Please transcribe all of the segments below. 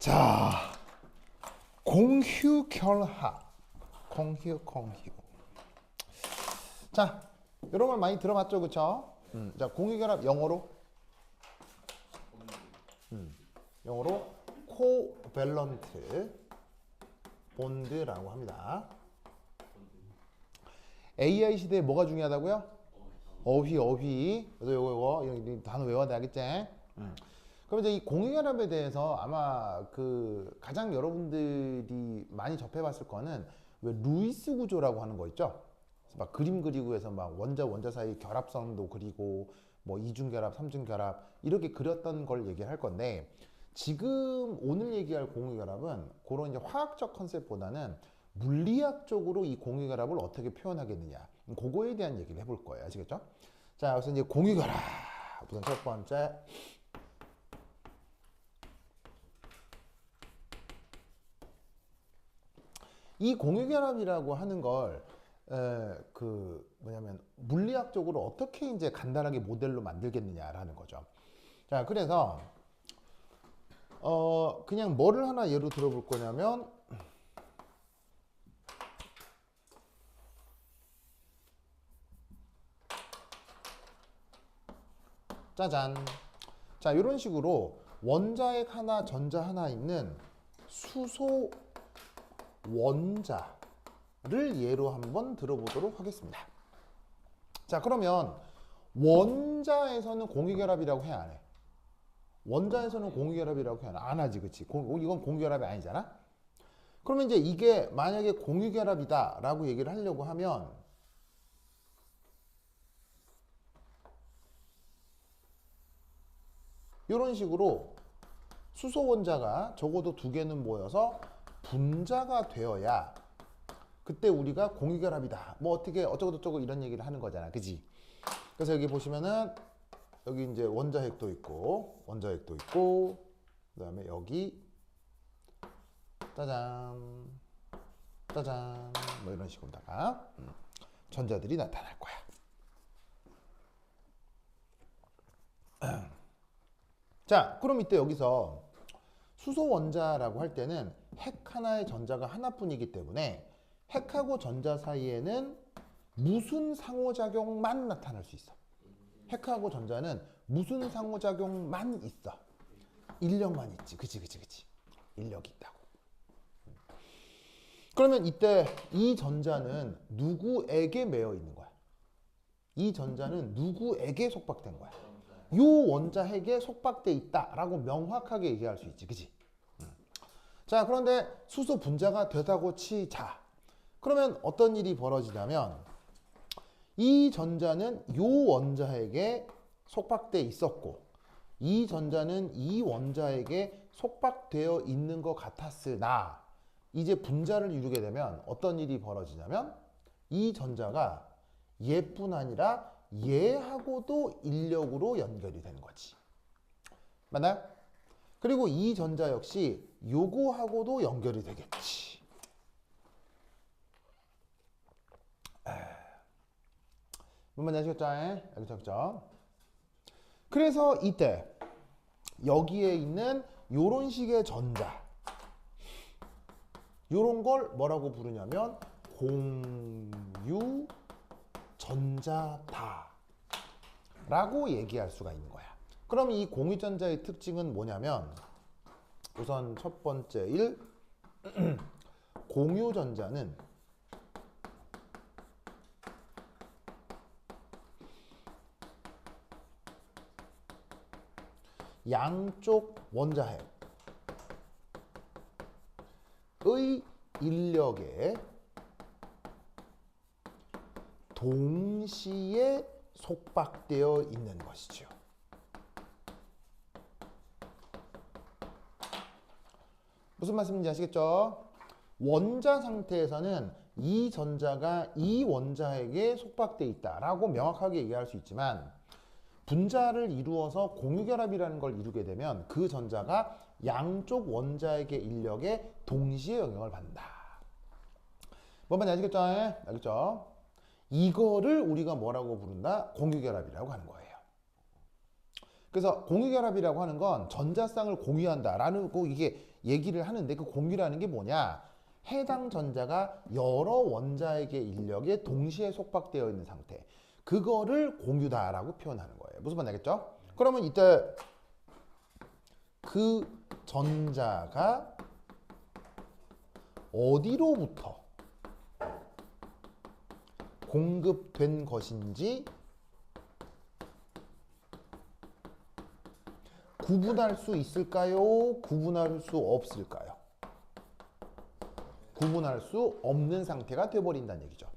자, 공휴결합. 공휴. 자, 이런 걸 많이 들어봤죠, 그쵸? 자, 공휴결합 영어로? 영어로 코밸런트 본드라고 합니다. AI 시대에 뭐가 중요하다고요? 어휘. 그래서 요거 이런 단어 외워야 돼, 알겠지? 그럼 이제 이 공유결합에 대해서 아마 그 가장 여러분들이 많이 접해봤을 거는 왜 루이스 구조라고 하는 거 있죠? 막 그림 그리고 해서 막 원자 사이 결합선도 그리고 뭐 이중결합, 삼중결합 이렇게 그렸던 걸 얘기할 건데 지금 오늘 얘기할 공유결합은 그런 이제 화학적 컨셉보다는 물리학적으로 이 공유결합을 어떻게 표현하겠느냐 그거에 대한 얘기를 해볼 거예요. 아시겠죠? 자, 그래서 이제 공유결합 우선 첫 번째 이 공유결합이라고 하는 걸 뭐냐면 물리학적으로 어떻게 이제 간단하게 모델로 만들겠느냐라는 거죠. 자, 그래서 그냥 뭐를 하나 예로 들어볼 거냐면 짜잔. 자, 이런 식으로 원자핵 하나, 전자 하나 있는 수소 원자를 예로 한번 들어보도록 하겠습니다. 자, 그러면 원자에서는 공유결합이라고 해, 안 해? 원자에서는 공유결합이라고 해, 안 하지, 그치? 이건 공유결합이 아니잖아? 그러면 이제 이게 만약에 공유결합이다 라고 얘기를 하려고 하면 이런 식으로 수소 원자가 적어도 두 개는 모여서 분자가 되어야 그때 우리가 공유결합이다. 뭐 어떻게 어쩌고저쩌고 이런 얘기를 하는 거잖아. 그지? 그래서 여기 보시면은 여기 이제 원자핵도 있고 그다음에 여기 짜잔 뭐 이런 식으로다가 전자들이 나타날 거야. 자, 그럼 이때 여기서 수소 원자라고 할 때는 핵 하나의 전자가 하나뿐이기 때문에 핵하고 전자 사이에는 무슨 상호작용만 나타날 수 있어. 핵하고 전자는 무슨 상호작용만 있어. 인력만 있지. 그치. 인력이 있다고. 그러면 이때 이 전자는 누구에게 매여 있는 거야? 이 전자는 누구에게 속박된 거야? 요 원자 핵에 속박돼 있다라고 명확하게 얘기할 수 있지. 그치? 자, 그런데 수소 분자가 되다고 치자. 그러면 어떤 일이 벌어지냐면 이 전자는 요 원자에게 속박돼 있었고 이 전자는 이 원자에게 속박되어 있는 것 같았으나 이제 분자를 이루게 되면 어떤 일이 벌어지냐면 이 전자가 얘뿐 아니라 얘하고도 인력으로 연결이 되는 거지. 맞나요? 그리고 이 전자 역시 요거하고도 연결이 되겠지. 뭔지 아시겠죠? 알겠죠? 그래서 이때 여기에 있는 요런 식의 전자 요런 걸 뭐라고 부르냐면 공유 전자다 라고 얘기할 수가 있는 거야. 그럼 이 공유전자의 특징은 뭐냐면 우선 첫 번째 공유전자는 양쪽 원자핵의 인력에 동시에 속박되어 있는 것이죠. 무슨 말씀인지 아시겠죠? 원자 상태에서는 이 전자가 이 원자에게 속박되어 있다라고 명확하게 얘기할 수 있지만 분자를 이루어서 공유결합이라는 걸 이루게 되면 그 전자가 양쪽 원자에게 인력에 동시에 영향을 받는다. 뭔 말인지 아시겠죠? 알겠죠? 이거를 우리가 뭐라고 부른다? 공유결합이라고 하는 거예요. 그래서 공유결합이라고 하는 건 전자쌍을 공유한다라는 거 이게 얘기를 하는데 그 공유라는 게 뭐냐? 해당 전자가 여러 원자에게 인력에 동시에 속박되어 있는 상태. 그거를 공유다라고 표현하는 거예요. 무슨 말인지 알겠죠? 그러면 이때 그 전자가 어디로부터 공급된 것인지 구분할 수 있을까요? 구분할 수 없을까요? 구분할 수 없는 상태가 되어버린다는 얘기죠.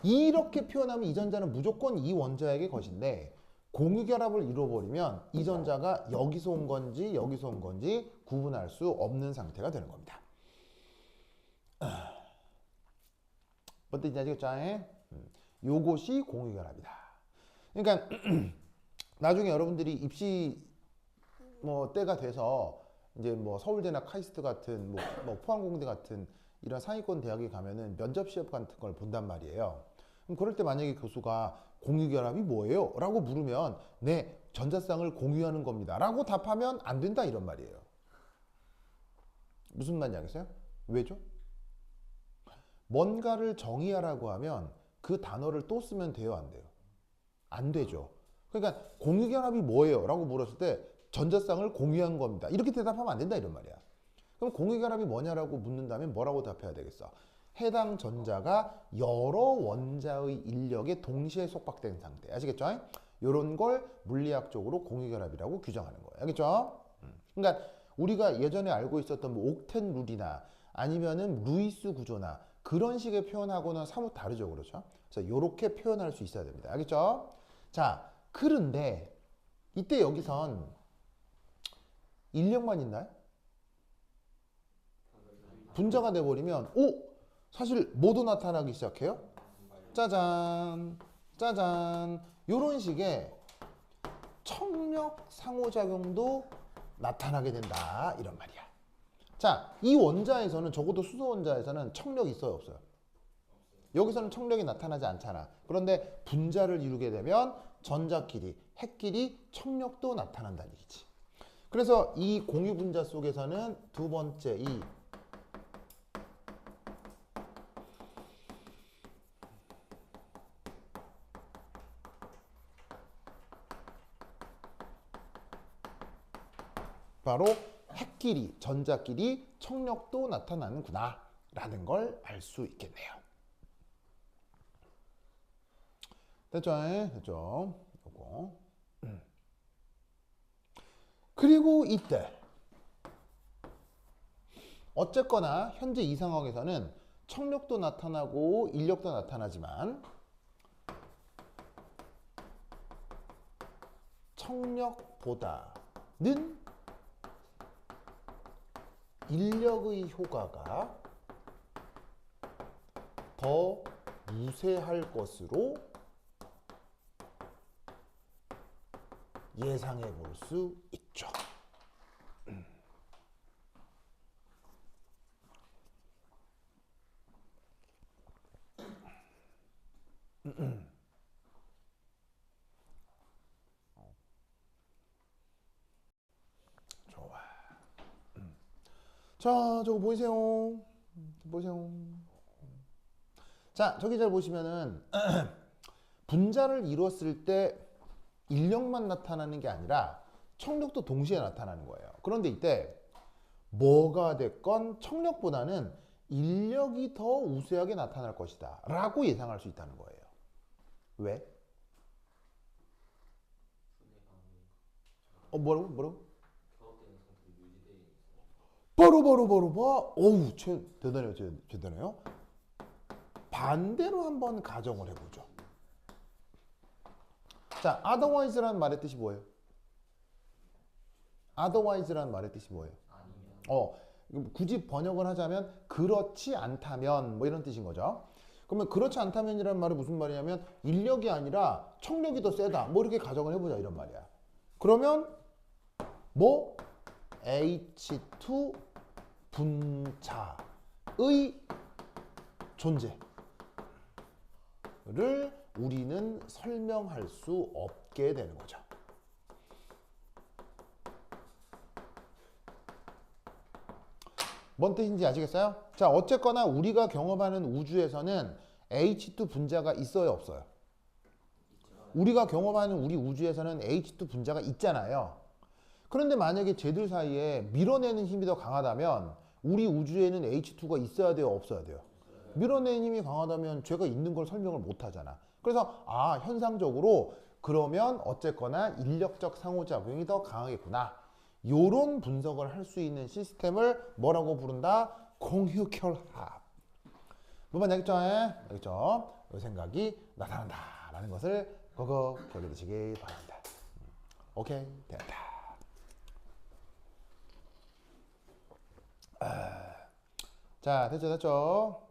이렇게 표현하면 이 전자는 무조건 이 원자에게 것인데 공유결합을 이루어버리면 이 전자가 여기서 온 건지 여기서 온 건지 구분할 수 없는 상태가 되는 겁니다. 어떤지 아시겠죠? 요것이 공유결합이다. 그러니까 나중에 여러분들이 입시 뭐 때가 돼서 이제 뭐 서울대나 카이스트 같은 뭐 포항공대 같은 이런 상위권 대학에 가면은 면접 시험 같은 걸 본단 말이에요. 그럼 그럴 때 만약에 교수가 공유결합이 뭐예요? 라고 물으면 네, 전자쌍을 공유하는 겁니다. 라고 답하면 안 된다 이런 말이에요. 무슨 말인지 알겠어요? 왜죠? 뭔가를 정의하라고 하면 그 단어를 또 쓰면 돼요, 안 돼요? 안 되죠. 그러니까 공유결합이 뭐예요? 라고 물었을 때 전자쌍을 공유한 겁니다. 이렇게 대답하면 안 된다 이런 말이야. 그럼 공유결합이 뭐냐라고 묻는다면 뭐라고 답해야 되겠어? 해당 전자가 여러 원자의 인력에 동시에 속박된 상태. 아시겠죠? 이런 걸 물리학적으로 공유결합이라고 규정하는 거예요. 알겠죠? 그러니까 우리가 예전에 알고 있었던 뭐 옥텐 룰이나 아니면은 루이스 구조나 그런 식의 표현하고는 사뭇 다르죠. 그렇죠? 그래서 이렇게 표현할 수 있어야 됩니다. 알겠죠? 자, 그런데 이때 여기선 인력만 있나요? 분자가 돼버리면 사실 뭐도 나타나기 시작해요? 짜잔 짜잔 이런 식의 청력 상호작용도 나타나게 된다 이런 말이야. 자, 이 원자에서는 적어도 수소 원자에서는 청력이 있어요 없어요? 여기서는 청력이 나타나지 않잖아. 그런데 분자를 이루게 되면 전자끼리 핵끼리 청력도 나타난다는 얘기지. 그래서 이 공유 분자 속에서는 두 번째 이 바로 핵끼리, 전자끼리 청력도 나타나는구나 라는 걸 알 수 있겠네요. 됐죠? 됐죠? 요거. 그리고 이때 어쨌거나 현재 이 상황에서는 청력도 나타나고 인력도 나타나지만 청력보다는 인력의 효과가 더 우세할 것으로 예상해 볼 수 있죠. 좋아. 자, 저거 보이세요? 보이세요? 자, 저기 잘 보시면은 분자를 이뤘을 때 인력만 나타나는 게 아니라 청력도 동시에 나타나는 거예요. 그런데 이때 뭐가 됐건 청력보다는 인력이 더 우세하게 나타날 것이다 라고 예상할 수 있다는 거예요. 왜? 뭐라고? 바로 봐. 어우, 대단해요. 대단해요. 반대로 한번 가정을 해보죠. 자, otherwise라는 말의 뜻이 뭐예요? otherwise라는 말의 뜻이 뭐예요? 굳이 번역을 하자면 그렇지 않다면 뭐 이런 뜻인 거죠. 그러면 그렇지 않다면이라는 말이 무슨 말이냐면 인력이 아니라 청력이 더 세다 뭐 이렇게 가정을 해보자 이런 말이야. 그러면 뭐 H2 분자의 존재를 우리는 설명할 수 없게 되는 거죠. 뭔 뜻인지 아시겠어요? 자, 어쨌거나 우리가 경험하는 우주에서는 H2 분자가 있어요, 없어요? 우리가 경험하는 우리 우주에서는 H2 분자가 있잖아요. 그런데 만약에 쟤들 사이에 밀어내는 힘이 더 강하다면 우리 우주에는 H2가 있어야 돼요, 없어야 돼요? 밀어내는 힘이 강하다면 쟤가 있는 걸 설명을 못 하잖아. 그래서 현상적으로 그러면 어쨌거나 인력적 상호작용이 더 강하겠구나. 요런 분석을 할 수 있는 시스템을 뭐라고 부른다? 공유결합. 뭐만 알겠죠? 알겠죠? 이 생각이 나타난다라는 것을 그거 기억해 두시기 바랍니다. 오케이, 됐다. 자, 됐죠? 좋아.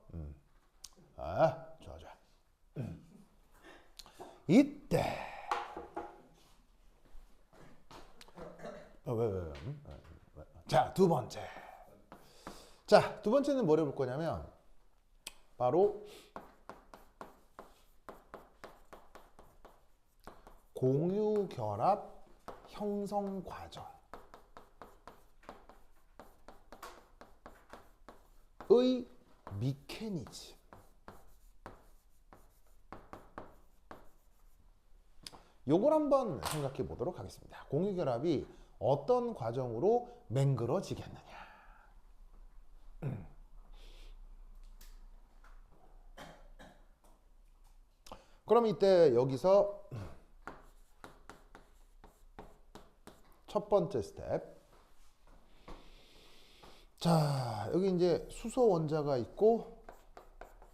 이때 왜? 자, 두 번째. 자, 두 번째는 뭘 해볼 거냐면 바로 공유결합 형성 과정의 미케니즘. 요걸 한번 생각해 보도록 하겠습니다. 공유결합이 어떤 과정으로 맹글어지겠느냐. 그럼 이때 여기서 첫 번째 스텝. 자, 여기 이제 수소 원자가 있고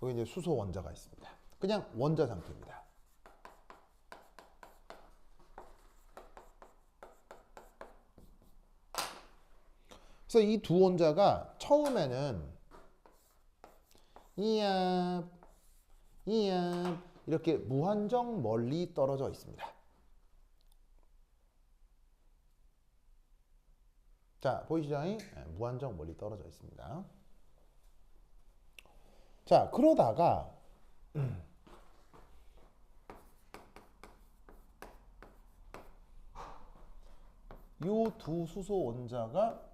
여기 이제 수소 원자가 있습니다. 그냥 원자 상태입니다. 그래서 이 두 원자가 처음에는 이압 이렇게 무한정 멀리 떨어져 있습니다. 자, 보이시죠? 무한정 멀리 떨어져 있습니다. 자, 그러다가 이 두 수소 원자가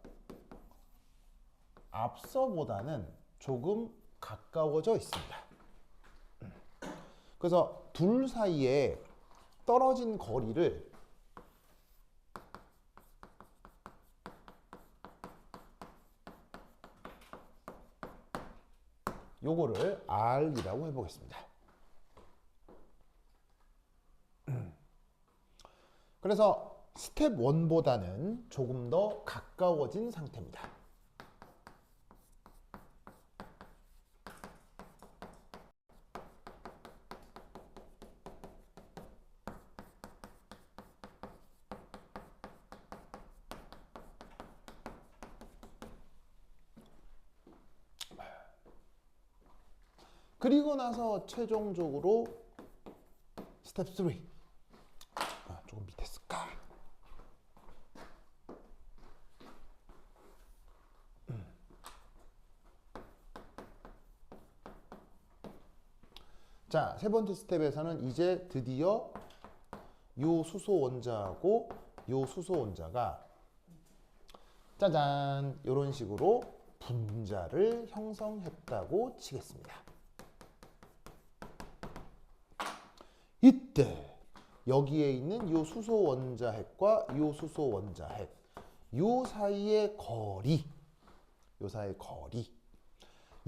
앞서보다는 조금 가까워져 있습니다. 그래서 둘 사이에 떨어진 거리를 요거를 R이라고 해보겠습니다. 그래서 스텝 1보다는 조금 더 가까워진 상태입니다. 그리고 나서 최종적으로 스텝 3. 조금 밑에 쓸까? 자, 세 번째 스텝에서는 이제 드디어 요 수소 원자하고 요 수소 원자가 짜잔 이런 식으로 분자를 형성했다고 치겠습니다. 이때 여기에 있는 요 수소 원자핵과 요 수소 원자핵 요 사이의 거리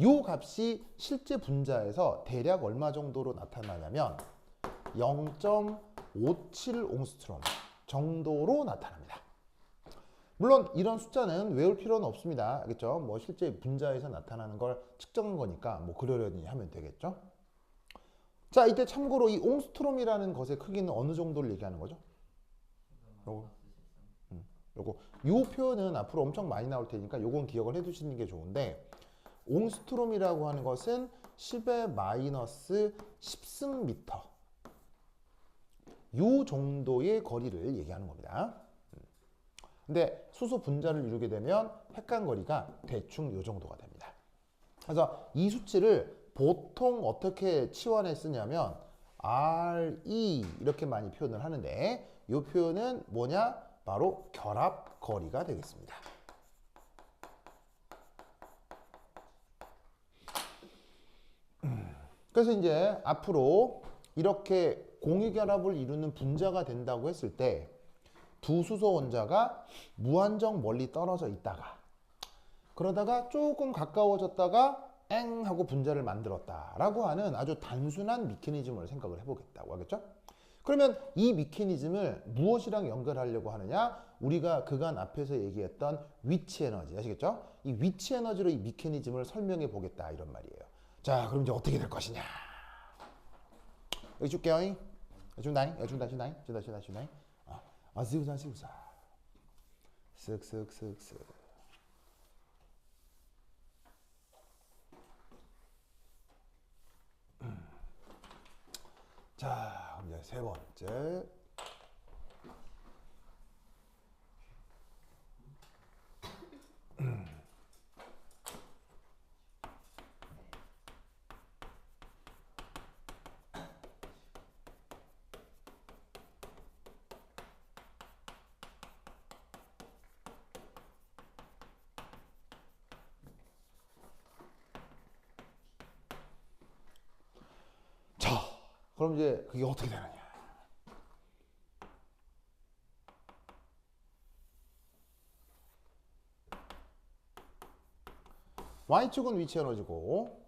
요 값이 실제 분자에서 대략 얼마 정도로 나타나냐면 0.57 옹스트롬 정도로 나타납니다. 물론 이런 숫자는 외울 필요는 없습니다. 알겠죠? 뭐 실제 분자에서 나타나는 걸 측정한 거니까 뭐 그러려니 하면 되겠죠? 자, 이때 참고로 이 옹스트롬이라는 것의 크기는 어느 정도를 얘기하는 거죠? 요거 요 표현은 앞으로 엄청 많이 나올 테니까 요건 기억을 해 두시는 게 좋은데, 옹스트롬이라고 하는 것은 10의 마이너스 10승미터 요 정도의 거리를 얘기하는 겁니다. 근데 수소 분자를 이루게 되면 핵간거리가 대충 요 정도가 됩니다. 그래서 이 수치를 보통 어떻게 치환해 쓰냐면 RE 이렇게 많이 표현을 하는데, 이 표현은 뭐냐? 바로 결합 거리가 되겠습니다. 그래서 이제 앞으로 이렇게 공유결합을 이루는 분자가 된다고 했을 때 두 수소 원자가 무한정 멀리 떨어져 있다가 그러다가 조금 가까워졌다가 엥 하고 분자를 만들었다라고 하는 아주 단순한 메커니즘을 생각을 해보겠다고 하겠죠. 그러면 이 메커니즘을 무엇이랑 연결하려고 하느냐? 우리가 그간 앞에서 얘기했던 위치 에너지 아시겠죠? 이 위치 에너지로 이 메커니즘을 설명해 보겠다 이런 말이에요. 자, 그럼 이제 어떻게 될 것이냐? 여기 줄게요. 준다잉, 준다잉. 아시우사. 쓱쓱쓱쓱. 자, 이제 세 번째. 자, 그럼 이제 그게 어떻게 되느냐? Y축은 위치 에너지고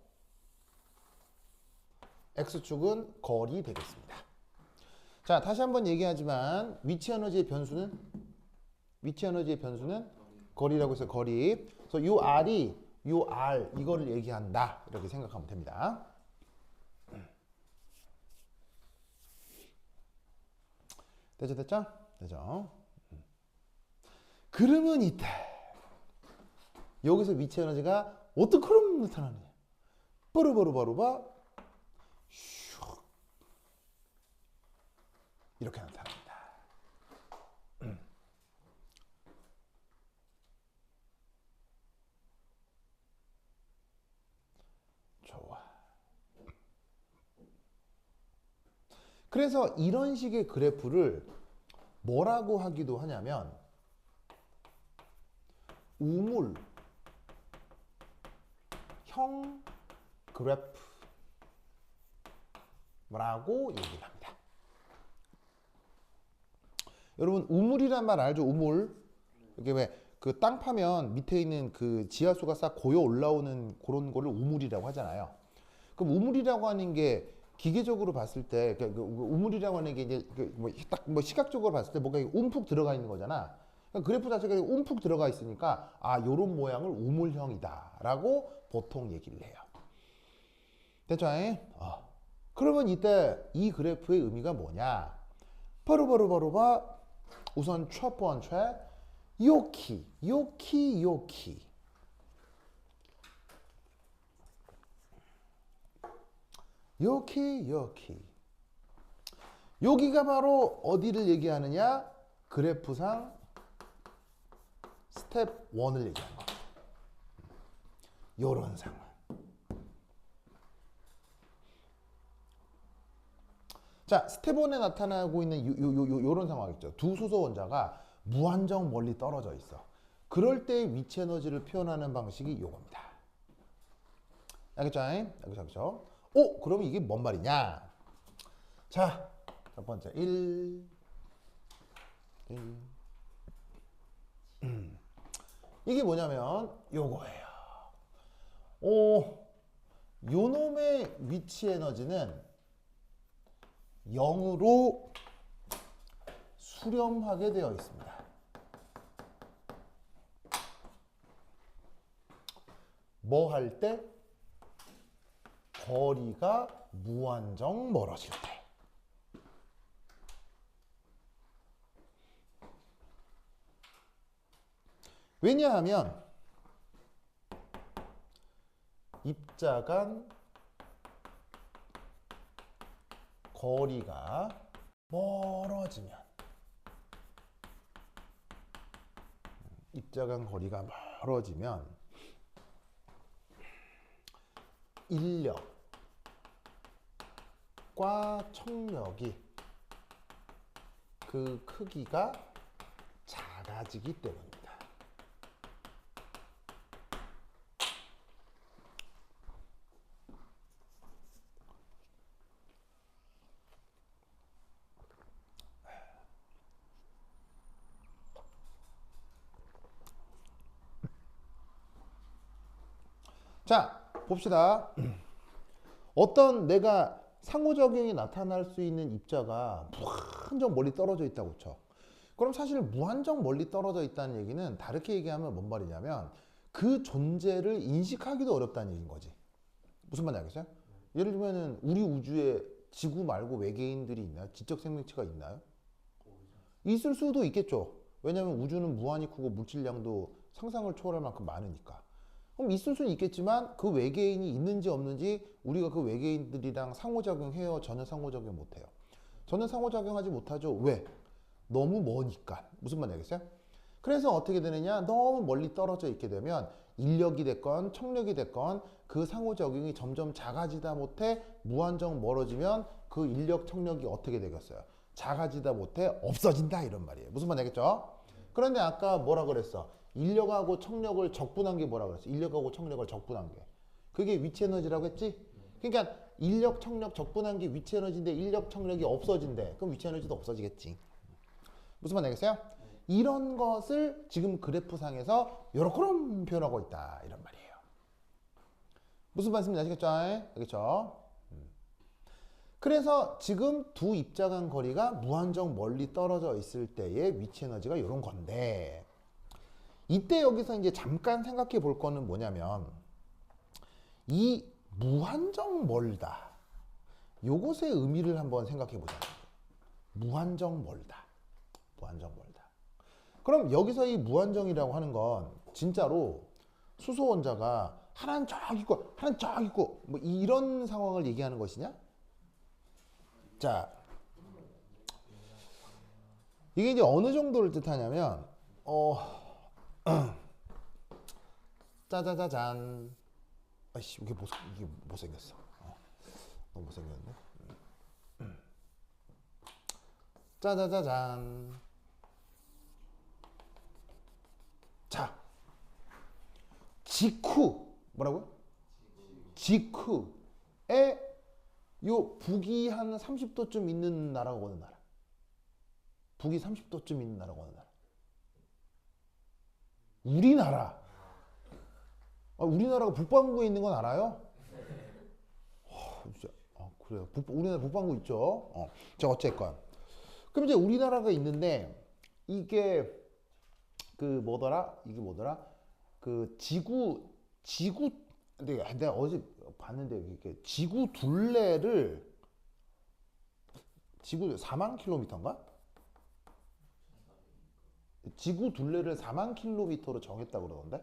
X축은 거리 되겠습니다. 자, 다시 한번 얘기하지만 위치 에너지의 변수는 거리라고 해서 거리. 그래서 요 R이 요 R 이거를 얘기한다. 이렇게 생각하면 됩니다. 됐죠? 그러면 이때 여기서 위치 에너지가 어떻게 나타나느냐? 빠르바르바르바 슉 이렇게 나타납니다. 좋아. 그래서 이런 식의 그래프를 뭐라고 하기도 하냐면 우물형 그래프라고 얘기를 합니다. 여러분 우물이란 말 알죠? 우물. 이게 왜 그 땅 파면 밑에 있는 그 지하수가 싹 고여 올라오는 그런 거를 우물이라고 하잖아요. 그럼 우물이라고 하는 게 기계적으로 봤을 때 그 우물이라고 하는 게 이제 딱 뭐 시각적으로 봤을 때 뭔가 움푹 들어가 있는 거잖아. 그러니까 그래프 자체가 움푹 들어가 있으니까 아 요런 모양을 우물형이다라고 보통 얘기를 해요. 됐죠? 그러면 이때 이 그래프의 의미가 뭐냐? 바로 우선 첫 번째 요키 여기가 바로 어디를 얘기하느냐? 그래프상 스텝 1을 얘기하는 겁니다. 요런 상황. 자, 스텝 1에 나타나고 있는 요런 상황 있죠. 두 수소 원자가 무한정 멀리 떨어져 있어. 그럴 때 위치 에너지를 표현하는 방식이 요겁니다. 알겠죠? 알겠죠? 그럼 이게 뭔 말이냐? 자, 첫 번째 1 이게 뭐냐면 요거예요. 요놈의 위치 에너지는 0으로 수렴하게 되어 있습니다. 뭐 할 때? 거리가 무한정 멀어질 때. 왜냐하면 입자 간 거리가 멀어지면 인력과 청력이 그 크기가 작아지기 때문입니다. 자, 봅시다. 어떤 내가 상호작용이 나타날 수 있는 입자가 무한정 멀리 떨어져 있다고 쳐. 그럼 사실 무한정 멀리 떨어져 있다는 얘기는 다르게 얘기하면 뭔 말이냐면 그 존재를 인식하기도 어렵다는 얘기인 거지. 무슨 말인지 알겠어요? 예를 들면은 우리 우주에 지구 말고 외계인들이 있나요? 지적 생명체가 있나요? 있을 수도 있겠죠. 왜냐하면 우주는 무한히 크고 물질량도 상상을 초월할 만큼 많으니까. 그럼 있을 수는 있겠지만 그 외계인이 있는지 없는지 우리가 그 외계인들이랑 상호작용해요? 전혀 상호작용 못해요. 전혀 상호작용하지 못하죠. 왜? 너무 머니까. 무슨 말인지 알겠어요? 그래서 어떻게 되느냐? 너무 멀리 떨어져 있게 되면 인력이 됐건 청력이 됐건 그 상호작용이 점점 작아지다 못해 무한정 멀어지면 그 인력 청력이 어떻게 되겠어요? 작아지다 못해 없어진다 이런 말이에요. 무슨 말인지 알겠죠? 그런데 아까 뭐라 그랬어? 인력하고 청력을 적분한 게 뭐라 그랬어? 인력하고 청력을 적분한 게. 그게 위치 에너지라고 했지? 그러니까 인력, 청력 적분한 게 위치 에너지인데 인력, 청력이 없어진대. 그럼 위치 에너지도 없어지겠지. 무슨 말인지 알겠어요? 이런 것을 지금 그래프상에서 요렇게 표현하고 있다 이런 말이에요. 무슨 말씀인지 아시겠죠? 알겠죠? 그래서 지금 두 입자 간 거리가 무한정 멀리 떨어져 있을 때의 위치 에너지가 이런 건데 이때 여기서 이제 잠깐 생각해 볼 거는 뭐냐면 이 무한정 멀다 요것의 의미를 한번 생각해 보자. 무한정 멀다. 무한정 멀다. 그럼 여기서 이 무한정이라고 하는 건 진짜로 수소 원자가 하나는 저기 있고 하나는 저기 있고 뭐 이런 상황을 얘기하는 것이냐? 자, 이게 이제 어느 정도를 뜻하냐면 짜자자잔. 아이씨 이게 못생겼어. 너무 못생겼네. 짜자자잔. 자, 직후 뭐라고요? 직후에 요 북이 한 30도쯤 있는 나라가 어느 나라? 북이 30도쯤 있는 나라가 어느 나라? 우리나라. 우리나라가 북반구에 있는 건 알아요? 진짜. 그래요. 우리나라 북반구 있죠. 자, 어쨌건. 그럼 이제 우리나라가 있는데 이게 그 뭐더라? 이게 뭐더라? 그 지구 내가 어제 봤는데 이게 지구 둘레를 지구 4만 킬로미터인가? 지구 둘레를 4만 킬로미터로 정했다고 그러던데?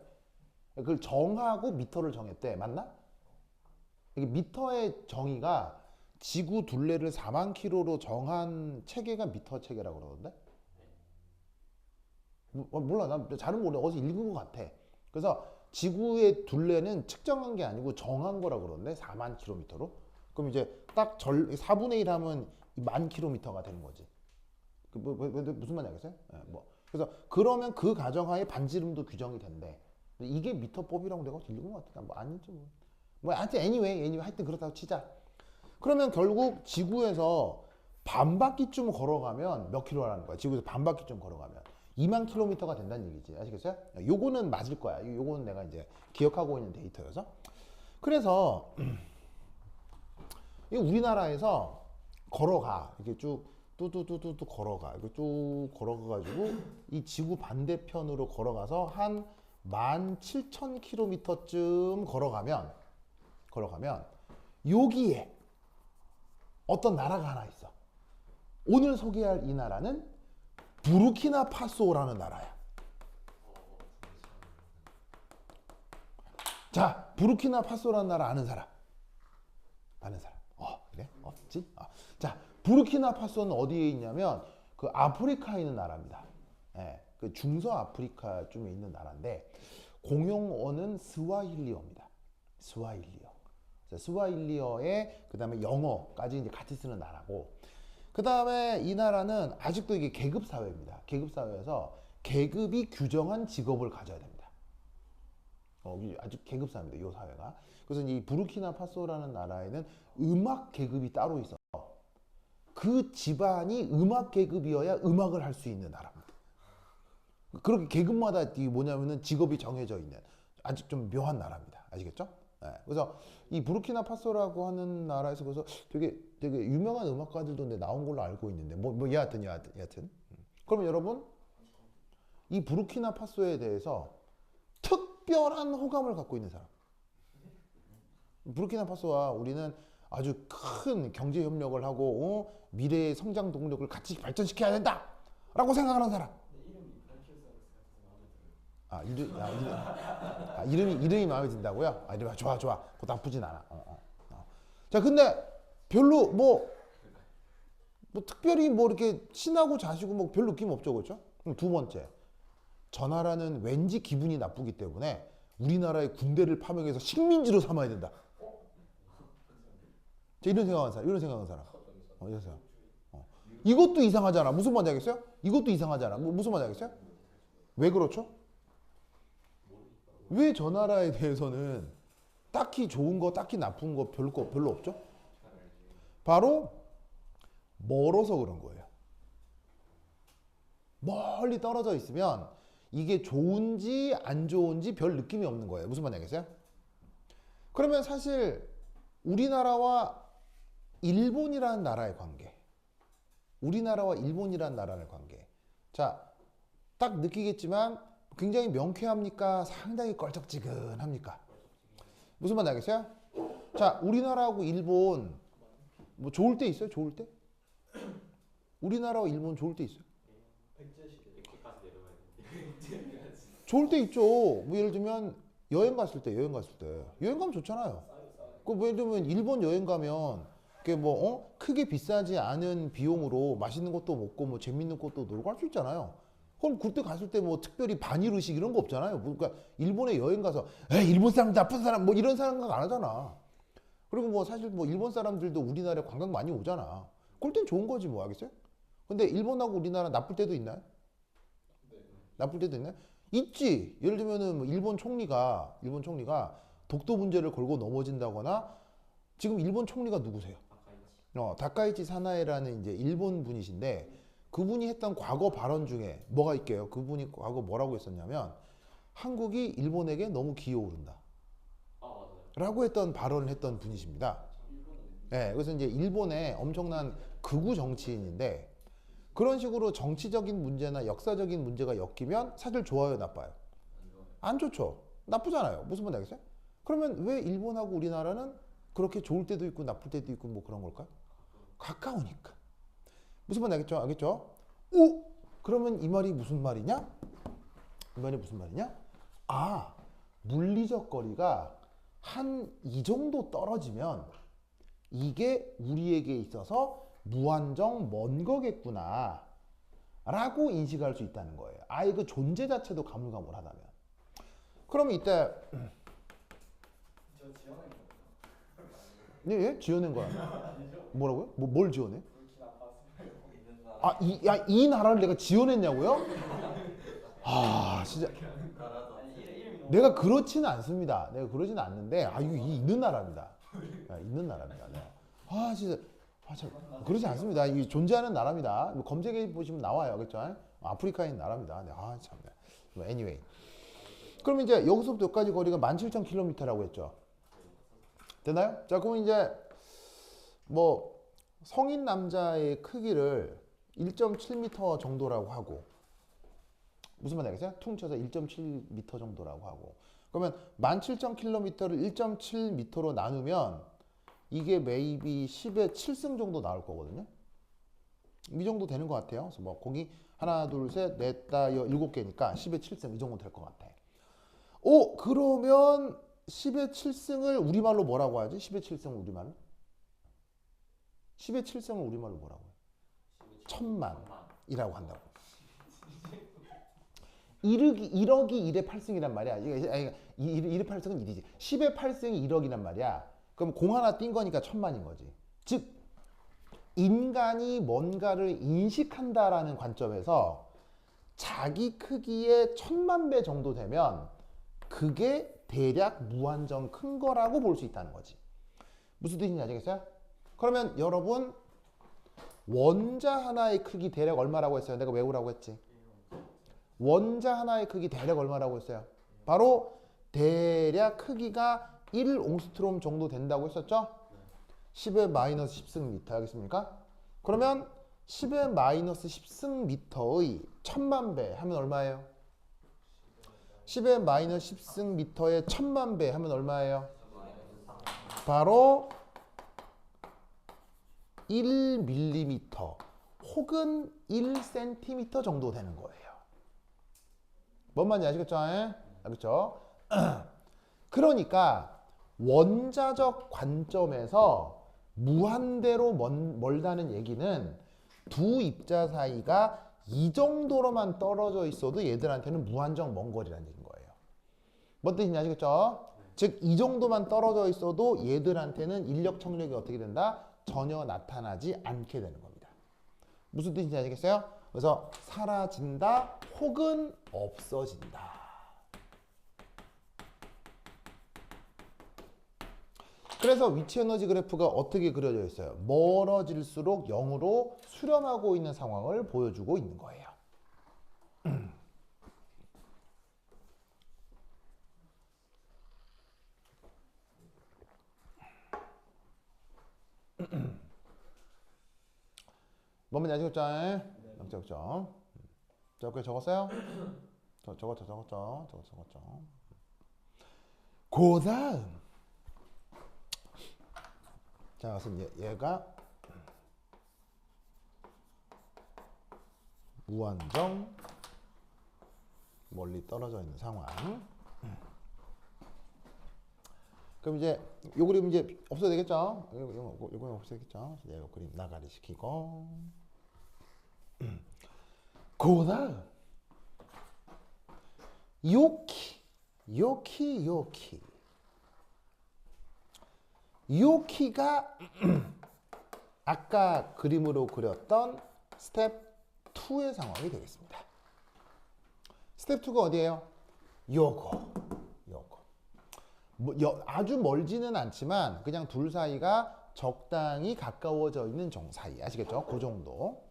그걸 정하고 미터를 정했대. 맞나? 이게 미터의 정의가 지구 둘레를 4만 킬로로 정한 체계가 미터 체계라고 그러던데? 몰라. 난 잘은 모르. 어디서 읽은 것 같아. 그래서 지구의 둘레는 측정한 게 아니고 정한 거라고 그러는데 4만 킬로미터로. 그럼 이제 딱 4분의 1 하면 10,000 킬로미터가 되는 거지. 무슨 말인지 알겠어요? 네, 그래서 그러면 그 가정하에 반지름도 규정이 된대. 이게 미터법이라고 내가 읽은 것 같아. 뭐 아니지 뭐. 하여튼 anyway 하여튼 그렇다고 치자. 그러면 결국 지구에서 반 바퀴쯤 걸어가면 몇 킬로라는 거야? 지구에서 반 바퀴쯤 걸어가면 2만 킬로미터가 된다는 얘기지. 아시겠어요? 요거는 맞을 거야. 요거는 내가 이제 기억하고 있는 데이터여서. 그래서 이 우리나라에서 걸어가. 이렇게 쭉 뚜뚜뚜뚜 걸어가. 이렇게 쭉 걸어가가지고 이 지구 반대편으로 걸어가서 한 17,000km쯤 걸어가면 여기에 어떤 나라가 하나 있어. 오늘 소개할 이 나라는 부르키나파소라는 나라야. 자, 부르키나파소라는 나라 아는 사람? 그래? 없지? 자, 부르키나파소는 어디에 있냐면 그 아프리카에 있는 나라입니다. 예, 그 중서 아프리카쯤에 있는 나라인데 공용어는 스와힐리어입니다. 스와힐리어에 그다음에 영어까지 이제 같이 쓰는 나라고. 그다음에 이 나라는 아직도 이게 계급 사회입니다. 계급 사회에서 계급이 규정한 직업을 가져야 됩니다. 아직 계급 사회입니다. 이 사회가. 그래서 이 부르키나파소라는 나라에는 음악 계급이 따로 있어. 그 집안이 음악 계급이어야 음악을 할 수 있는 나라입니다. 그렇게 계급마다 뭐냐면은 직업이 정해져 있는 아직 좀 묘한 나라입니다. 아시겠죠? 예, 그래서 이 부르키나파소라고 하는 나라에서 그래서 되게 유명한 음악가들도 근데 나온 걸로 알고 있는데 뭐 여하튼. 그러면 여러분 이 부르키나파소에 대해서 특별한 호감을 갖고 있는 사람. 부르키나파소와 우리는 아주 큰 경제 협력을 하고 미래의 성장 동력을 같이 발전시켜야 된다라고 생각하는 사람. 이름이 마음에 든다고요? 이름이 좋아. 그거 나쁘진 않아. 자, 근데 별로 뭐 특별히 뭐 이렇게 친하고 자시고 뭐 별 느낌 없죠, 그렇죠? 그럼 두 번째, 저 나라는 왠지 기분이 나쁘기 때문에 우리나라의 군대를 파병해서 식민지로 삼아야 된다. 자, 이런 생각하는 사람. 이런 생각. 이것도 이상하잖아. 무슨 말인지 알겠어요? 이것도 이상하잖아. 무슨 말인지 알겠어요? 왜 그렇죠? 왜 저 나라에 대해서는 딱히 좋은 거, 딱히 나쁜 거 별로 없죠? 바로 멀어서 그런 거예요. 멀리 떨어져 있으면 이게 좋은지 안 좋은지 별 느낌이 없는 거예요. 무슨 말인지 알겠어요? 그러면 사실 우리나라와 일본이라는 나라의 관계, 우리나라와 일본이라는 나라의 관계. 자, 딱 느끼겠지만 굉장히 명쾌합니까? 상당히 껄쩍지근합니까? 무슨 말인지 알겠어요? 자, 우리나라하고 일본 뭐 좋을 때 있어요? 좋을 때? 우리나라와 일본 좋을 때 있어요? 좋을 때 있죠. 뭐 예를 들면 여행 갔을 때 여행 가면 좋잖아요. 그 예를 들면 일본 여행 가면 그게 뭐 크게 비싸지 않은 비용으로 맛있는 것도 먹고 뭐 재밌는 것도 놀고 할 수 있잖아요. 그럼 그때 갔을 때 뭐 특별히 반일 의식 이런 거 없잖아요. 그러니까 일본에 여행 가서 일본 사람 나쁜 사람 뭐 이런 생각 안 하잖아. 그리고 뭐 사실 뭐 일본 사람들도 우리나라에 관광 많이 오잖아. 그럴 땐 좋은 거지 뭐 알겠어요? 근데 일본하고 우리나라 나쁠 때도 있나요? 나쁠 때도 있나요? 있지. 예를 들면은 뭐 일본 총리가 독도 문제를 걸고 넘어진다거나 지금 일본 총리가 누구세요? 다카이치 사나에라는 이제 일본 분이신데 그분이 했던 과거 발언 중에 뭐가 있게요? 그분이 과거 뭐라고 했었냐면 한국이 일본에게 너무 기어오른다. 라고 했던 발언을 했던 분이십니다. 네, 그래서 이제 일본의 엄청난 극우 정치인인데 그런 식으로 정치적인 문제나 역사적인 문제가 엮이면 사실 좋아요, 나빠요? 안 좋죠. 나쁘잖아요. 무슨 말인지 알겠어요? 그러면 왜 일본하고 우리나라는 그렇게 좋을 때도 있고 나쁠 때도 있고 뭐 그런 걸까요? 가까우니까. 무슨 말인지 알겠죠? 오! 그러면 이 말이 무슨 말이냐? 이 말이 무슨 말이냐? 물리적 거리가 한 이 정도 떨어지면 이게 우리에게 있어서 무한정 먼 거겠구나 라고 인식할 수 있다는 거예요. 아예 그 존재 자체도 가물가물하다면. 그럼 이때 예? 지어낸 거야. 뭐라고요? 뭘 지어내? 이 나라를 내가 지어냈냐고요? 진짜 내가 그렇지는 않습니다. 내가 그러지는 않는데 이거 있는 나라입니다. 있는 나라입니다. 네. 진짜 참 그러지 않습니다. 이 존재하는 나라입니다. 검색해 보시면 나와요. 그렇죠? 아프리카에 있는 나라입니다. 네. 참. anyway. 그럼 이제 여기서부터 여기까지 거리가 17,000km라고 했죠. 되나요? 자, 그럼 이제 뭐 성인 남자의 크기를 1.7m 정도라고 하고 무슨 말인지 알겠어요? 퉁쳐서 1.7m 정도라고 하고 그러면 17,000km를 1.7m로 나누면 이게 maybe 10의 7승 정도 나올 거거든요. 이 정도 되는 것 같아요. 그래서 뭐 거기 하나, 둘, 셋, 넷, 다, 7개니까 10의 7승 이 정도 될 것 같아. 그러면 10의 7승을 우리말로 뭐라고 하지? 10의 7승을 우리말로? 10의 7승을 우리말로 뭐라고 해요? 1000만이라고 한다고. 1억이 1의 8승이란 말이야. 1의 8승은 1이지. 10의 8승이 1억이란 말이야. 그럼 공 하나 띈 거니까 1000만인 거지. 즉 인간이 뭔가를 인식한다라는 관점에서 자기 크기의 1000만 배 정도 되면 그게 대략 무한정 큰 거라고 볼 수 있다는 거지. 무슨 뜻인지 아시겠어요? 그러면 여러분 원자 하나의 크기 대략 얼마라고 했어요? 내가 외우라고 했지. 원자 하나의 크기 대략 얼마라고 했어요? 바로 대략 크기가 1옹스트롬 정도 된다고 했었죠? 10의 마이너스 10승 미터 알겠습니까? 그러면 10의 마이너스 10승 미터의 1000만 배 하면 얼마예요? 10의 마이너스 10승 미터의 1000만 배 하면 얼마예요? 바로 1mm 혹은 1cm 정도 되는 거예요. 뭔 말인지 아시겠죠? 알겠죠? 그러니까 원자적 관점에서 무한대로 멀다는 얘기는 두 입자 사이가 이 정도로만 떨어져 있어도 얘들한테는 무한정 먼 거리라는 얘기인 거예요. 뭔 뜻인지 아시겠죠? 즉 이 정도만 떨어져 있어도 얘들한테는 인력 청력이 어떻게 된다? 전혀 나타나지 않게 되는 겁니다. 무슨 뜻인지 아시겠어요? 그래서 사라진다 혹은 없어진다. 그래서 위치 에너지 그래프가 어떻게 그려져 있어요? 멀어질수록 0으로 수렴하고 있는 상황을 보여주고 있는 거예요. 뭔지 아시겠죠? 적죠. 자, 그래 적었어요? 적었죠. 그 다음. 자, 그래서 얘가 무한정 멀리 떨어져 있는 상황. 그럼 이제 요 그림 이제 없어도 되겠죠? 요거 없어도 되겠죠? 요 그림 나가리 시키고. 그다음 요키가 아까 그림으로 그렸던 스텝 2의 상황이 되겠습니다. 스텝 2가 어디예요? 요거. 아주 멀지는 않지만 그냥 둘 사이가 적당히 가까워져 있는 사이. 아시겠죠? 그 정도.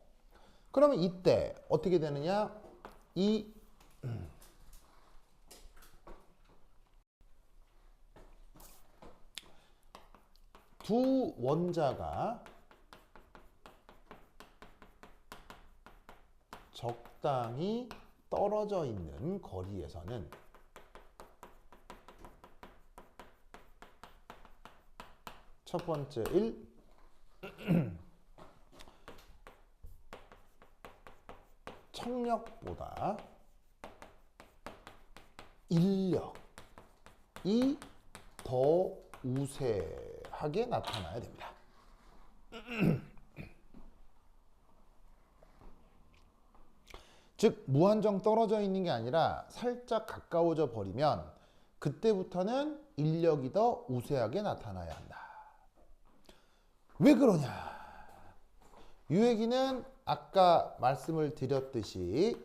그러면 이때 어떻게 되느냐? 이 두 원자가 적당히 떨어져 있는 거리에서는 첫 번째 1 청력보다 인력이 더 우세하게 나타나야 됩니다. 즉 무한정 떨어져 있는 게 아니라 살짝 가까워져 버리면 그때부터는 인력이 더 우세하게 나타나야 한다. 왜 그러냐? 이 얘기는 아까 말씀을 드렸듯이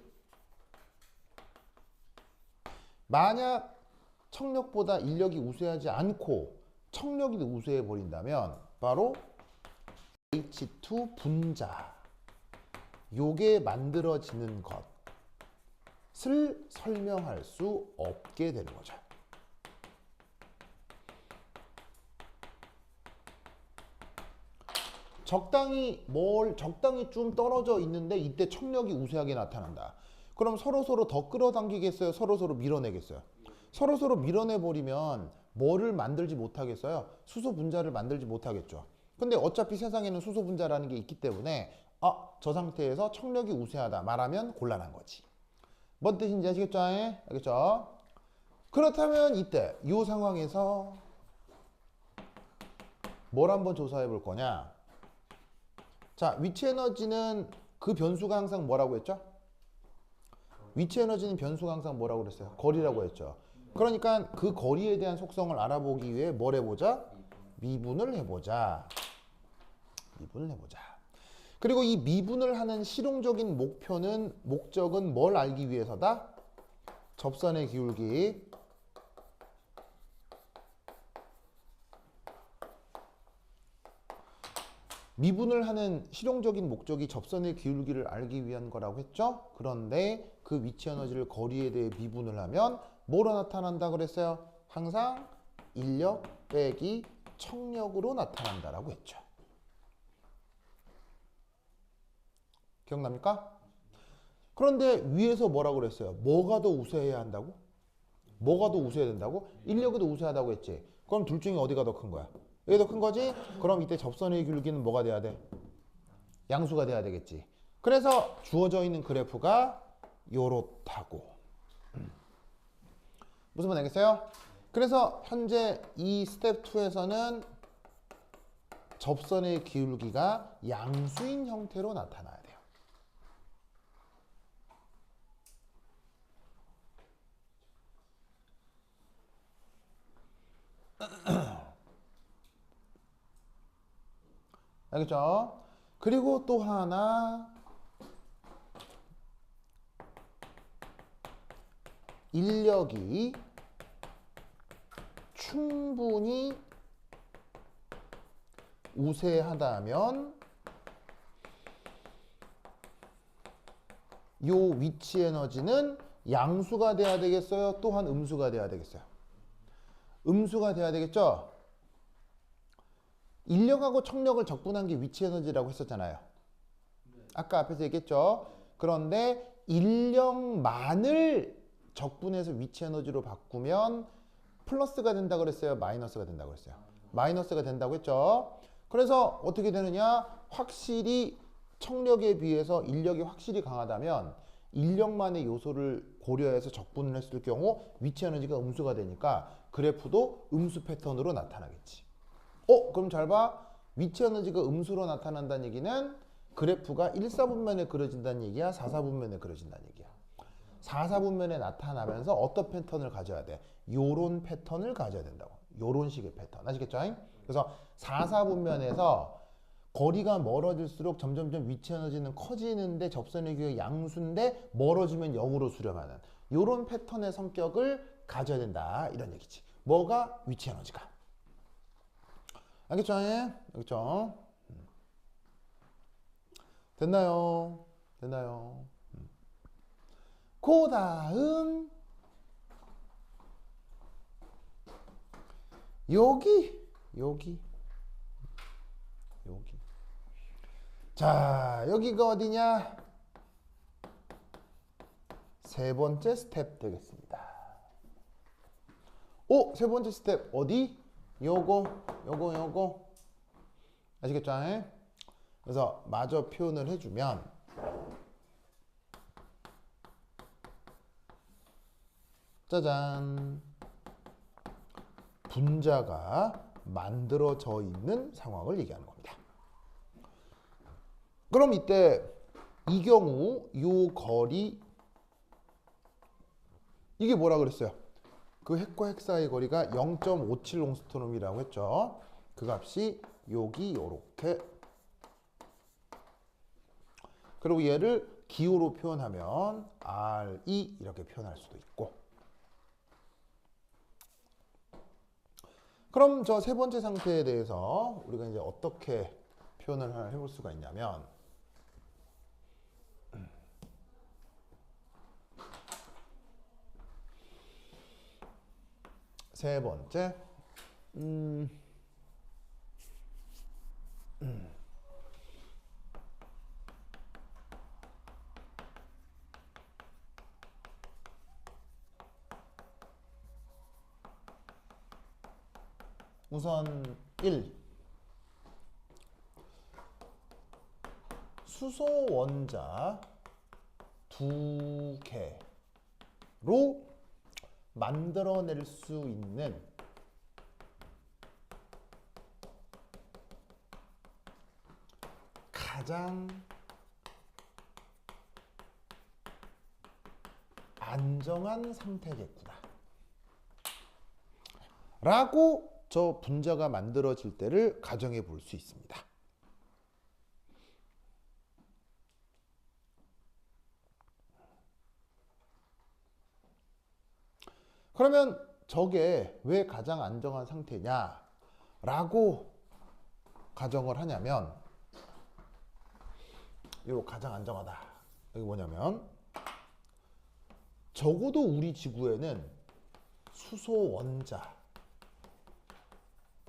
만약 청력보다 인력이 우세하지 않고 청력이 우세해 버린다면 바로 H2 분자 요게 만들어지는 것을 설명할 수 없게 되는 거죠. 적당히 좀 떨어져 있는데 이때 청력이 우세하게 나타난다. 그럼 서로 더 끌어당기겠어요? 서로 밀어내겠어요? 서로 밀어내버리면 뭐를 만들지 못하겠어요? 수소 분자를 만들지 못하겠죠. 근데 어차피 세상에는 수소 분자라는 게 있기 때문에 저 상태에서 청력이 우세하다 말하면 곤란한 거지. 뭔 뜻인지 아시겠죠? 알겠죠? 그렇다면 이때 이 상황에서 뭘 한번 조사해 볼 거냐? 자, 위치 에너지는 그 변수가 항상 뭐라고 했죠? 위치 에너지는 변수가 항상 뭐라고 그랬어요? 거리라고 했죠. 그러니까 그 거리에 대한 속성을 알아보기 위해 뭘 해보자? 미분을 해보자. 그리고 이 미분을 하는 실용적인 목적은 뭘 알기 위해서다? 접선의 기울기. 미분을 하는 실용적인 목적이 접선의 기울기를 알기 위한 거라고 했죠? 그런데 그 위치 에너지를 거리에 대해 미분을 하면 뭐로 나타난다 그랬어요? 항상 인력 빼기 청력으로 나타난다라고 했죠. 기억납니까? 그런데 위에서 뭐라고 그랬어요? 뭐가 더 우세해야 한다고? 뭐가 더 우세해야 된다고? 인력이 더 우세하다고 했지. 그럼 둘 중에 어디가 더 큰 거야? 이게 더 큰 거지? 그럼 이때 접선의 기울기는 뭐가 돼야 돼? 양수가 돼야 되겠지. 그래서 주어져 있는 그래프가 요렇다고. 무슨 말 되겠어요? 그래서 현재 이 스텝 2에서는 접선의 기울기가 양수인 형태로 나타나야 돼요. 알겠죠? 그리고 또 하나 인력이 충분히 우세하다면 요 위치 에너지는 양수가 돼야 되겠어요? 또한 음수가 돼야 되겠어요? 음수가 돼야 되겠죠? 인력하고 청력을 적분한 게 위치 에너지라고 했었잖아요. 아까 앞에서 얘기했죠. 그런데 인력만을 적분해서 위치 에너지로 바꾸면 플러스가 된다 그랬어요? 마이너스가 된다 그랬어요? 마이너스가 된다고 했죠. 그래서 어떻게 되느냐? 확실히 청력에 비해서 인력이 확실히 강하다면 인력만의 요소를 고려해서 적분을 했을 경우 위치 에너지가 음수가 되니까 그래프도 음수 패턴으로 나타나겠지. 그럼 잘 봐. 위치 에너지가 음수로 나타난다는 얘기는 그래프가 1사분면에 그려진다는 얘기야? 4사분면에 그려진다는 얘기야? 4사분면에 나타나면서 어떤 패턴을 가져야 돼? 요런 패턴을 가져야 된다고. 요런 식의 패턴. 아시겠죠? 그래서 4사분면에서 거리가 멀어질수록 점점점 위치 에너지는 커지는데 접선의 기울기 양수인데 멀어지면 0으로 수렴하는 요런 패턴의 성격을 가져야 된다. 이런 얘기지. 뭐가? 위치 에너지가. 알겠죠? 알겠죠? 됐나요? 됐나요? 그 다음 여기 자, 여기가 어디냐? 세 번째 스텝 되겠습니다. 세 번째 스텝 어디? 요거 아시겠죠? 그래서 마저 표현을 해주면 짜잔, 분자가 만들어져 있는 상황을 얘기하는 겁니다. 그럼 이때 이 경우 요 거리 이게 뭐라 그랬어요? 그 핵과 핵 사이 거리가 0.57 롱스트롬이라고 했죠. 그 값이 여기 요렇게. 그리고 얘를 기호로 표현하면 RE 이렇게 표현할 수도 있고. 그럼 저 세 번째 상태에 대해서 우리가 이제 어떻게 표현을 해볼 수가 있냐면 세 번째 우선 1. 수소 원자 두 개로 만들어낼 수 있는 가장 안정한 상태겠구나 라고 저 분자가 만들어질 때를 가정해 볼 수 있습니다. 그러면 저게 왜 가장 안정한 상태냐 라고 가정을 하냐면 이거 가장 안정하다. 이게 뭐냐면 적어도 우리 지구에는 수소 원자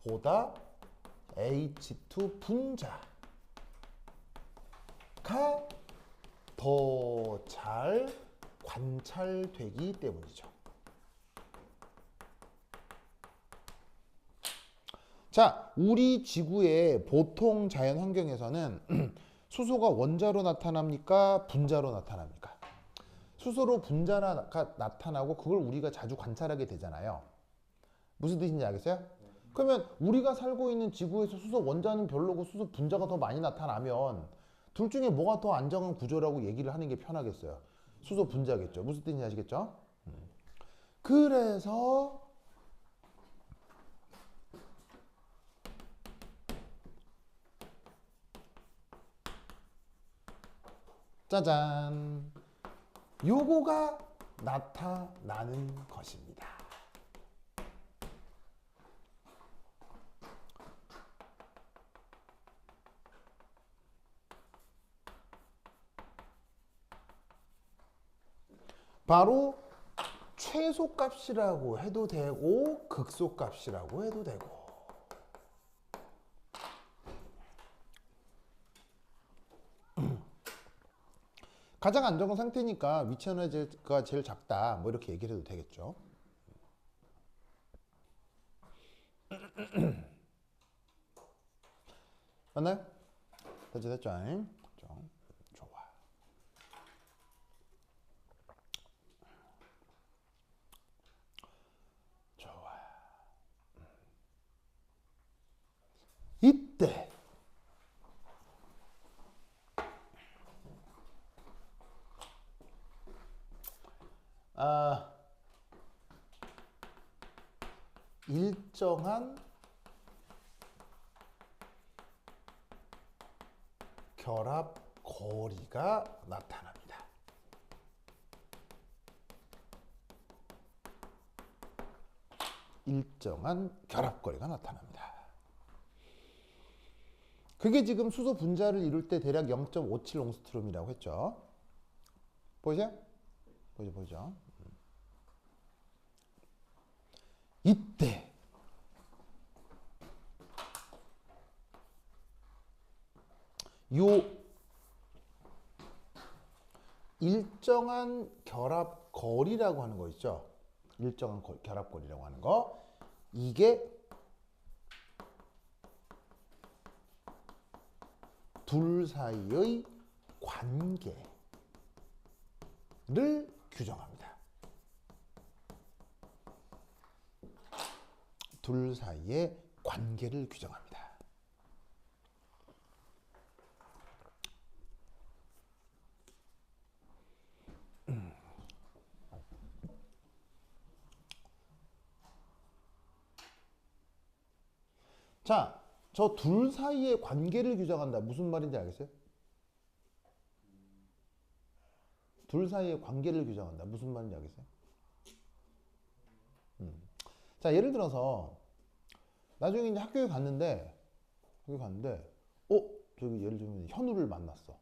보다 H2 분자가 더 잘 관찰되기 때문이죠. 자, 우리 지구의 보통 자연 환경에서는 수소가 원자로 나타납니까? 분자로 나타납니까? 수소로 분자가 나타나고 그걸 우리가 자주 관찰하게 되잖아요. 무슨 뜻인지 알겠어요? 그러면 우리가 살고 있는 지구에서 수소 원자는 별로고 수소 분자가 더 많이 나타나면 둘 중에 뭐가 더 안정한 구조라고 얘기를 하는 게 편하겠어요? 수소 분자겠죠. 무슨 뜻인지 아시겠죠? 그래서 짜잔, 요거가 나타나는 것입니다. 바로 최소값이라고 해도 되고 극소값이라고 해도 되고. 가장 안정한 상태니까 위치 에너지가 제일 작다, 뭐 이렇게 얘기를 해도 되겠죠. 맞나요? 됐죠? 좋아. 좋아. 이때 일정한 결합 거리가 나타납니다. 일정한 결합 거리가 나타납니다. 그게 지금 수소 분자를 이룰 때 대략 0.57 옹스트롬이라고 했죠. 보이세요? 보이죠? 이때 요 일정한 결합 거리라고 하는 거 있죠. 일정한 결합 거리라고 하는 거, 이게 둘 사이의 관계를 규정합니다. 둘 사이의 관계를 규정합니다. 자, 저 둘 사이의 관계를 규정한다. 무슨 말인지 알겠어요? 둘 사이의 관계를 규정한다. 무슨 말인지 알겠어요? 자, 예를 들어서 나중에 이제 학교에 갔는데 저기 예를 들면 현우를 만났어.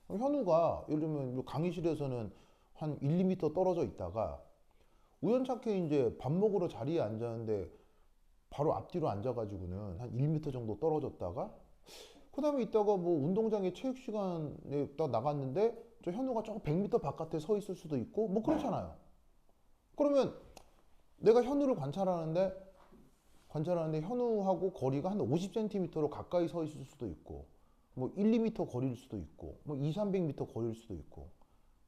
현우가 예를 들면 강의실에서는 한 1, 2m 떨어져 있다가 우연찮게 이제 밥 먹으러 자리에 앉았는데 바로 앞뒤로 앉아가지고는 한 1m 정도 떨어졌다가 그 다음에 있다가 뭐 운동장에 체육 시간에 딱 나갔는데 저 현우가 저 100m 바깥에 서 있을 수도 있고 뭐 그렇잖아요. 그러면 내가 현우를 관찰하는데 현우하고 거리가 한 50cm로 가까이 서 있을 수도 있고 뭐 1, 2m 거리일 수도 있고 뭐 2, 300m 거리일 수도 있고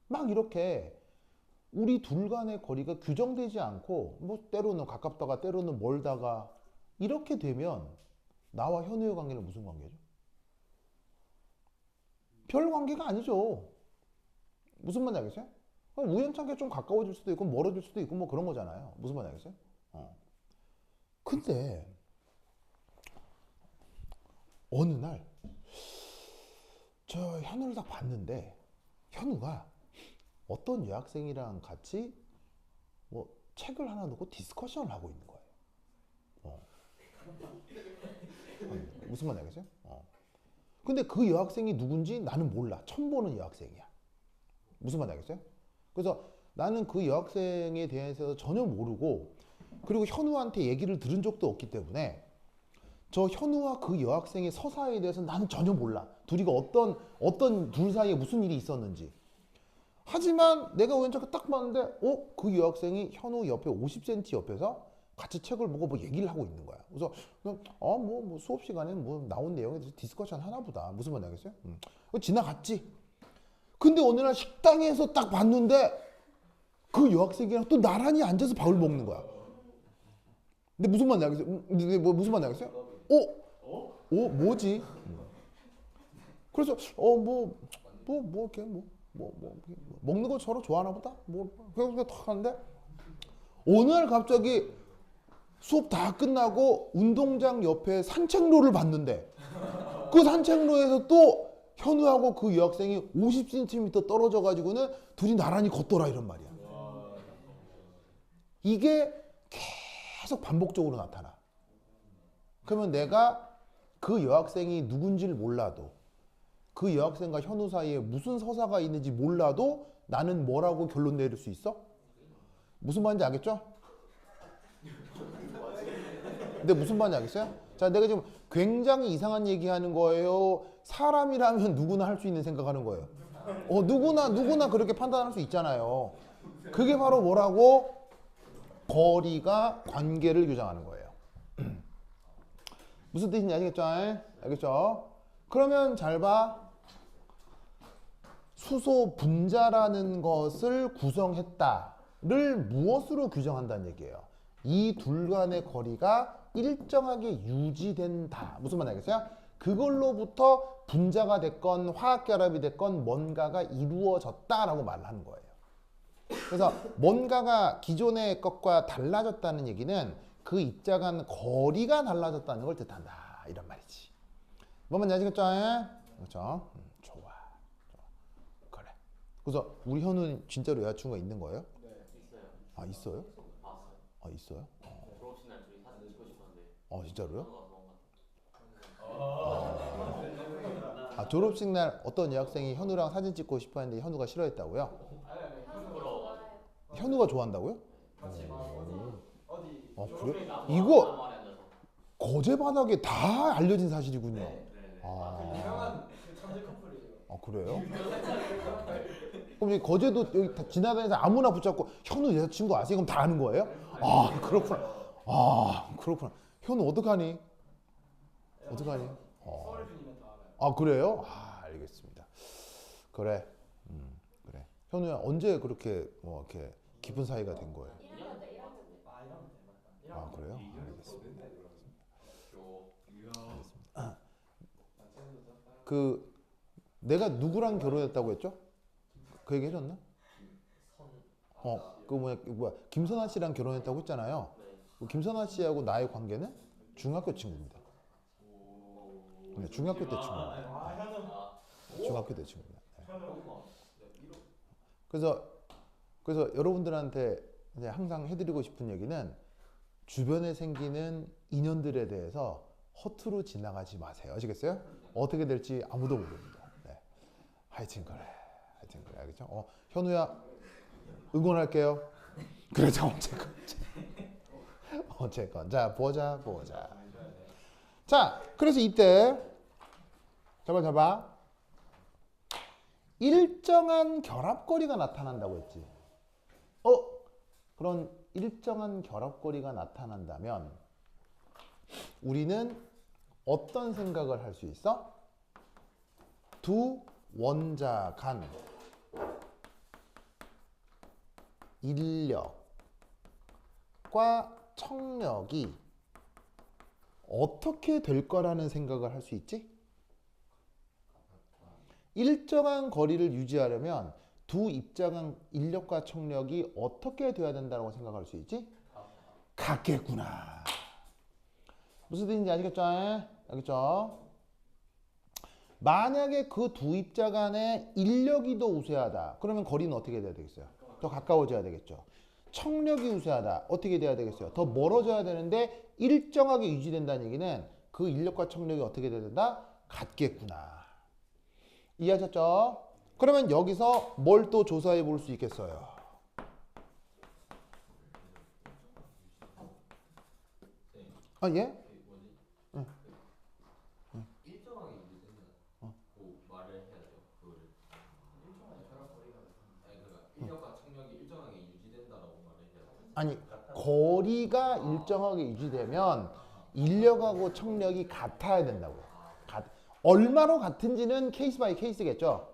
막 이렇게 우리 둘 간의 거리가 규정되지 않고 뭐 때로는 가깝다가 때로는 멀다가 이렇게 되면 나와 현우의 관계는 무슨 관계죠? 별 관계가 아니죠. 무슨 말인지 알겠어요? 우연찮게 좀 가까워질 수도 있고 멀어질 수도 있고 뭐 그런 거잖아요. 무슨 말인지 알겠어요? 근데 어느 날 저 현우를 딱 봤는데 현우가 어떤 여학생이랑 같이 뭐 책을 하나 놓고 디스커션을 하고 있는 거예요. 무슨 말인지 알겠어요? 근데 그 여학생이 누군지 나는 몰라. 처음 보는 여학생이야. 무슨 말인지 알겠어요? 그래서 나는 그 여학생에 대해서 전혀 모르고 그리고 현우한테 얘기를 들은 적도 없기 때문에 저 현우와 그 여학생의 서사에 대해서 나는 전혀 몰라. 둘이가 어떤 둘 사이에 무슨 일이 있었는지. 하지만 내가 왼쪽 딱 봤는데 그 여학생이 현우 옆에 50cm 옆에서 같이 책을 보고 뭐 얘기를 하고 있는 거야. 그래서 뭐 수업 시간에 뭐 나온 내용에 대해서 디스커션 하나 보다. 무슨 말인지 알겠어요? 지나갔지. 근데 어느 날 식당에서 딱 봤는데 그 여학생이랑 또 나란히 앉아서 밥을 먹는 거야. 근데 무슨 말인지 알겠어요? 근데 뭐 무슨 말인지 알겠어요? 뭐지? 그래서 이렇게 먹는 거 서로 좋아하나 보다. 그래서 탁 하는데 어느 날 갑자기 수업 다 끝나고 운동장 옆에 산책로를 봤는데 그 산책로에서 또 현우하고 그 여학생이 50cm 떨어져 가지고는 둘이 나란히 걷더라 이런 말이야. 이게 계속 반복적으로 나타나. 그러면 내가 그 여학생이 누군지를 몰라도 그 여학생과 현우 사이에 무슨 서사가 있는지 몰라도 나는 뭐라고 결론 내릴 수 있어? 무슨 말인지 알겠죠? 근데 무슨 말인지 알겠어요? 자, 내가 지금 굉장히 이상한 얘기하는 거예요. 사람이라면 누구나 할 수 있는 생각하는 거예요. 누구나 그렇게 판단할 수 있잖아요. 그게 바로 뭐라고? 거리가 관계를 규정하는 거예요. 무슨 뜻인지 알겠죠? 알겠죠? 그러면 잘 봐. 수소 분자라는 것을 구성했다를 무엇으로 규정한다는 얘기예요? 이 둘 간의 거리가 일정하게 유지된다. 무슨 말인지 알겠어요? 그걸로부터 분자가 됐건 화학결합이 됐건 뭔가가 이루어졌다라고 말을 하는 거예요. 그래서 뭔가가 기존의 것과 달라졌다는 얘기는 그 입자 간 거리가 달라졌다는 걸 뜻한다. 이런 말이지. 뭔 말인지 아시겠죠? 그렇죠? 좋아. 그래. 그래서 우리 현우는 진짜로 여자친구가 있는 거예요? 네, 있어요. 아, 있어요? 봤어요. 아, 있어요? 졸업식 날 저희 사진 찍고 싶었는데. 진짜로요? 도망갔어요. 아, 졸업식 날 어떤 여학생이 현우랑 사진 찍고 싶어 했는데 현우가 싫어했다고요? 부러워. 현우가 좋아한다고요? 같이 어디 그래? 이거 거제 바닥에 다 알려진 사실이군요. 그 유명한 그 천재 커플이에요. 그래요? 그럼 이 거제도 여기 다 지나다니면서 아무나 붙잡고 현우 여자친구 아세요? 그럼 다 아는 거예요? 그렇구나. 현우 어떡하니? 어떡하니? 서울 주니면 다 알아요. 그래요? 알겠습니다. 그래. 그래. 현우야 언제 그렇게 뭐 이렇게 깊은 사이가 된 거예요? 이러면 돼, 맞다. 그래요? 알겠습니다. 그 내가 누구랑 결혼했다고 했죠? 그 얘기 해줬나? 그 뭐야 김선아 씨랑 결혼했다고 했잖아요. 그 김선아 씨하고 나의 관계는 중학교 친구입니다. 네, 중학교 때 친구입니다. 중학교 때 친구입니다. 네. 그래서 여러분들한테 이제 항상 해드리고 싶은 얘기는 주변에 생기는 인연들에 대해서 허투루 지나가지 마세요. 아시겠어요? 어떻게 될지 아무도 모릅니다. 네. 하여튼 그래. 알겠죠? 현우야 응원할게요. 그래서 어쨌건 자 보자. 자, 그래서 이때 잡아. 일정한 결합거리가 나타난다고 했지. 그런 일정한 결합거리가 나타난다면 우리는 어떤 생각을 할 수 있어? 두 원자 간 인력과 청력이 어떻게 될 거라는 생각을 할 수 있지? 일정한 거리를 유지하려면 두 입자간 인력과 청력이 어떻게 돼야 된다고 생각할 수 있지? 같겠구나. 무슨 뜻인지 아시겠죠? 알겠죠? 만약에 그 두 입자 간의 인력이 더 우세하다. 그러면 거리는 어떻게 돼야 되겠어요? 더 가까워져야 되겠죠. 청력이 우세하다. 어떻게 돼야 되겠어요? 더 멀어져야 되는데 일정하게 유지된다는 얘기는 그 인력과 청력이 어떻게 돼야 된다? 같겠구나. 이해하셨죠? 그러면 여기서 뭘 또 조사해 볼 수 있겠어요? 아 예? 뭐지? 응. 일정하게 유지된다고 말을 해야 돼요. 그거를. 일정한 결합 거리가 아니 그러니까 인력과 청력이 일정하게 유지된다라고 말을 해야 돼요. 아니 거리가 일정하게 유지되면 인력하고 청력이 같아야 된다고요. 얼마로 같은지는 케이스 바이 케이스겠죠.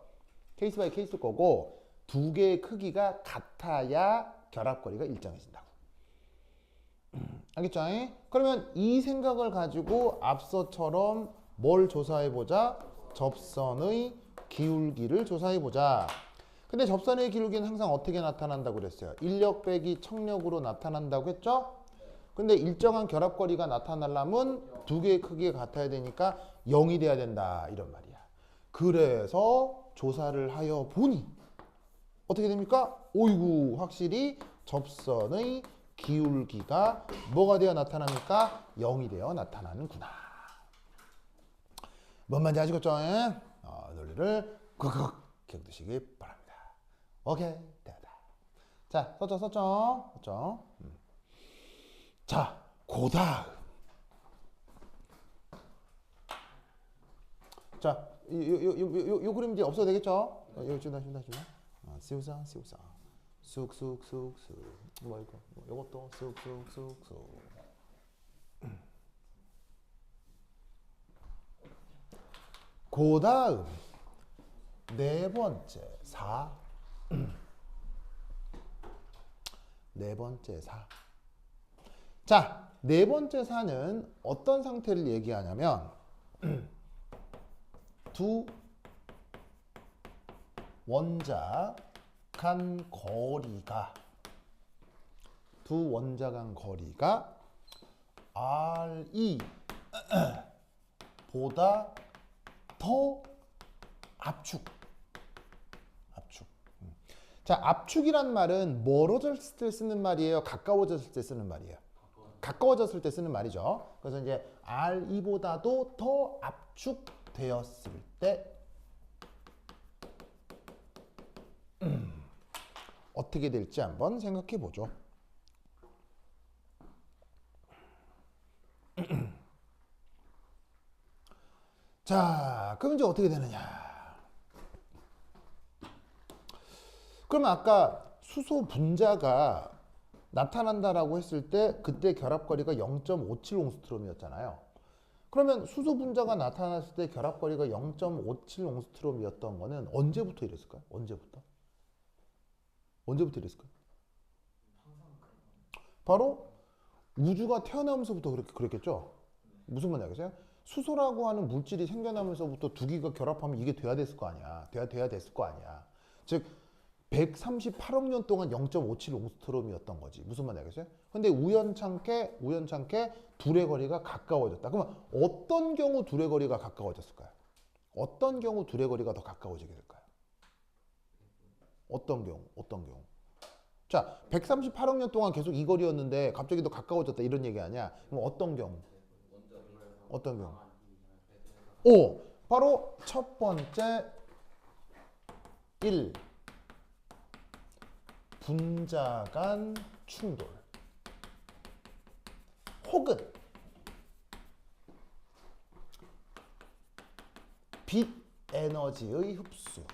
케이스 바이 케이스 거고 두 개의 크기가 같아야 결합거리가 일정해진다고. 알겠죠? 그러면 이 생각을 가지고 앞서처럼 뭘 조사해보자? 접선의 기울기를 조사해보자. 근데 접선의 기울기는 항상 어떻게 나타난다고 그랬어요? 인력 빼기 청력으로 나타난다고 했죠? 근데 일정한 결합거리가 나타나려면 두 개의 크기가 같아야 되니까 0이 돼야 된다 이런 말이야. 그래서 조사를 하여 보니 어떻게 됩니까? 오이구 확실히 접선의 기울기가 뭐가 되어 나타납니까? 0이 되어 나타나는구나. 뭔 말인지 아시겠죠? 논리를 쿡쿡 기억두시기 바랍니다. 오케이 됐다. 자 썼죠? 자 고다음 자 요 그림 이제 없어도 되겠죠? 요 준다 시우사 쑥쑥쑥쑥 뭐 이거 요것도 쑥쑥쑥쑥 고다음 네 번째 4 네 번째 4 자, 네 번째 4는 어떤 상태를 얘기하냐면 두 원자 간 거리가 RE 보다 더 압축. 자, 압축이란 말은 멀어졌을 때 쓰는 말이에요? 가까워졌을 때 쓰는 말이에요? 가까워졌을 때 쓰는 말이죠. 그래서 이제 RE보다도 더 압축되었을 때 어떻게 될지 한번 생각해 보죠. 자, 그럼 이제 어떻게 되느냐? 그러면 아까 수소 분자가 나타난다라고 했을 때 그때 결합거리가 0.57 옹스트롬이었잖아요. 그러면 수소 분자가 나타났을 때 결합거리가 0.57 옹스트롬이었던 거는 언제부터 이랬을까요? 언제부터 이랬을까요? 바로 우주가 태어나면서부터 그랬겠죠? 무슨 말인지 알겠어요? 수소라고 하는 물질이 생겨나면서부터 두 개가 결합하면 이게 돼야 됐을 거 아니야. 돼야 됐을 거 아니야. 즉 138억 년 동안 0.57 옹스트롬이었던 거지. 무슨 말인지 알겠어요? 근데 우연찮게 둘의 거리가 가까워졌다. 그러면 어떤 경우 둘의 거리가 가까워졌을까요? 어떤 경우 둘의 거리가 더 가까워지게 될까요? 어떤 경우? 자, 138억 년 동안 계속 이 거리였는데 갑자기 더 가까워졌다 이런 얘기 아니야? 그럼 어떤 경우? 오, 바로 첫 번째 1. 분자 간 충돌 혹은 빛 에너지의 흡수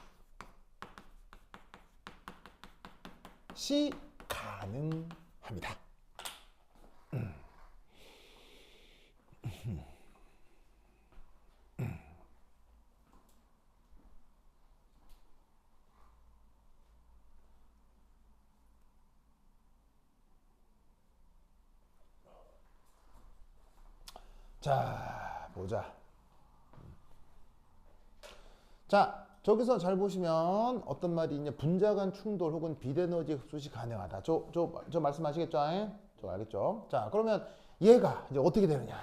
시 가능합니다. 자, 보자. 자, 저기서 잘 보시면 어떤 말이 있냐? 분자 간 충돌 혹은 빛에너지 흡수시 가능하다. 저 말씀하시겠죠? 저 알겠죠? 자, 그러면 얘가 이제 어떻게 되느냐?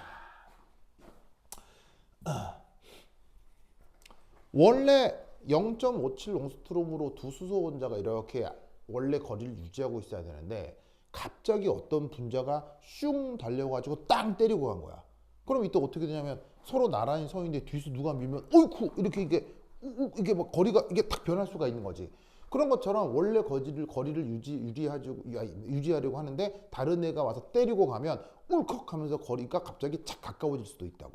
원래 0.57 옹스트롬으로 두 수소 원자가 이렇게 원래 거리를 유지하고 있어야 되는데 갑자기 어떤 분자가 슝 달려가지고 땅 때리고 간 거야. 그럼 이때 어떻게 되냐면 서로 나란히 서 있는데 뒤에서 누가 밀면 어이쿠 이렇게 이게 막 거리가 이게 탁 변할 수가 있는 거지. 그런 것처럼 원래 거리를 유지하려고 하는데 다른 애가 와서 때리고 가면 울컥 하면서 거리가 갑자기 착 가까워질 수도 있다고.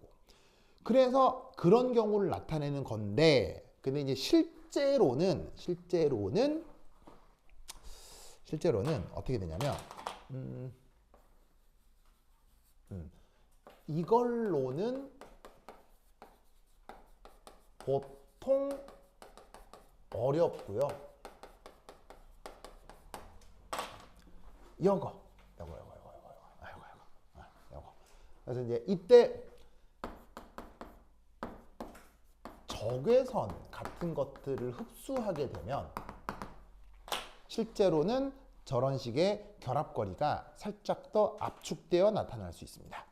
그래서 그런 경우를 나타내는 건데, 근데 이제 실제로는 어떻게 되냐면 이걸로는 보통 어렵고요. 요거. 그래서 이제 이때 적외선 같은 것들을 흡수하게 되면 실제로는 저런 식의 결합거리가 살짝 더 압축되어 나타날 수 있습니다.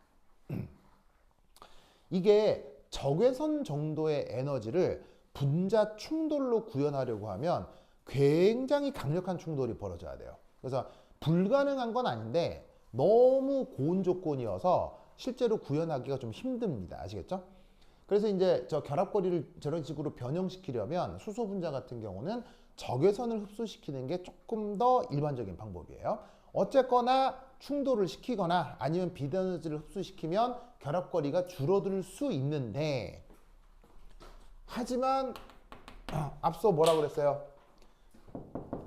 이게 적외선 정도의 에너지를 분자 충돌로 구현하려고 하면 굉장히 강력한 충돌이 벌어져야 돼요. 그래서 불가능한 건 아닌데 너무 고온 조건이어서 실제로 구현하기가 좀 힘듭니다. 아시겠죠? 그래서 이제 저 결합거리를 저런 식으로 변형시키려면 수소 분자 같은 경우는 적외선을 흡수시키는 게 조금 더 일반적인 방법이에요. 어쨌거나 충돌을 시키거나 아니면 비에너지를 흡수시키면 결합거리가 줄어들 수 있는데, 하지만 앞서 뭐라 그랬어요?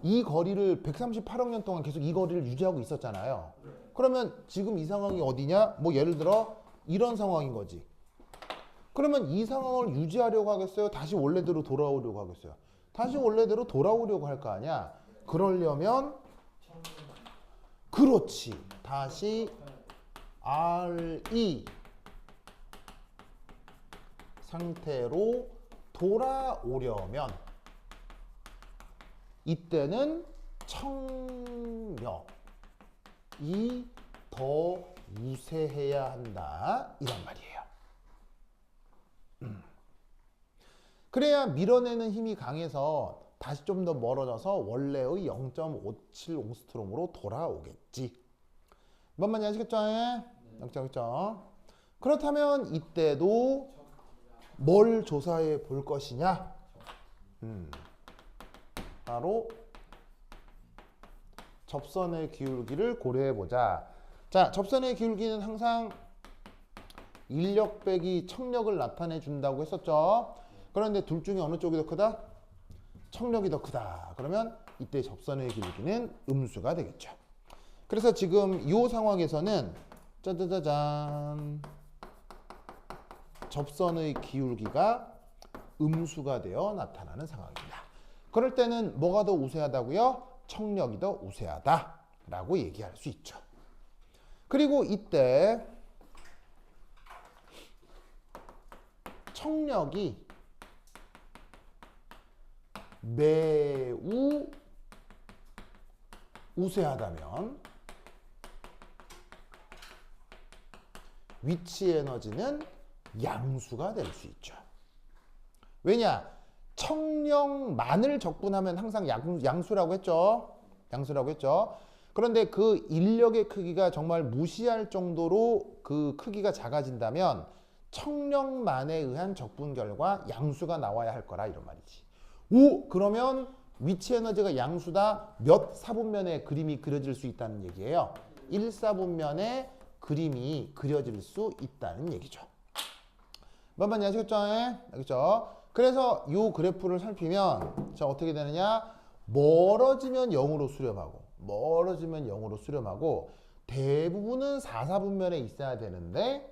이 거리를 138억 년 동안 계속 이 거리를 유지하고 있었잖아요. 그러면 지금 이 상황이 어디냐? 뭐 예를 들어 이런 상황인 거지. 그러면 이 상황을 유지하려고 하겠어요? 다시 원래대로 돌아오려고 하겠어요? 다시 원래대로 돌아오려고 할 거 아니야? 그러려면 그렇지. 다시 RE 상태로 돌아오려면 이때는 청력이 더 우세해야 한다, 이런 말이에요. 그래야 밀어내는 힘이 강해서 다시 좀 더 멀어져서 원래의 0.57 옹스트롬으로 돌아오겠지. 뭔 말인지 아시겠죠? 알겠죠? 그렇다면 이때도 뭘 조사해 볼 것이냐? 바로 접선의 기울기를 고려해 보자. 자, 접선의 기울기는 항상 인력 빼기 청력을 나타내 준다고 했었죠. 그런데 둘 중에 어느 쪽이 더 크다? 청력이 더 크다. 그러면 이때 접선의 기울기는 음수가 되겠죠. 그래서 지금 이 상황에서는 짜자자잔, 접선의 기울기가 음수가 되어 나타나는 상황입니다. 그럴 때는 뭐가 더 우세하다고요? 청력이 더 우세하다라고 얘기할 수 있죠. 그리고 이때 청력이 매우 우세하다면 위치 에너지는 양수가 될 수 있죠. 왜냐? 청력만을 적분하면 항상 양수라고 했죠. 그런데 그 인력의 크기가 정말 무시할 정도로 그 크기가 작아진다면 청력만에 의한 적분 결과 양수가 나와야 할 거라, 이런 말이지. 오, 그러면 위치 에너지가 양수다. 몇 사분면에 그림이 그려질 수 있다는 얘기예요. 1사분면에 그림이 그려질 수 있다는 얘기죠. 뭔 말인지 아시겠죠? 알겠죠? 그래서 이 그래프를 살피면 자, 어떻게 되느냐? 멀어지면 0으로 수렴하고 대부분은 4사분면에 있어야 되는데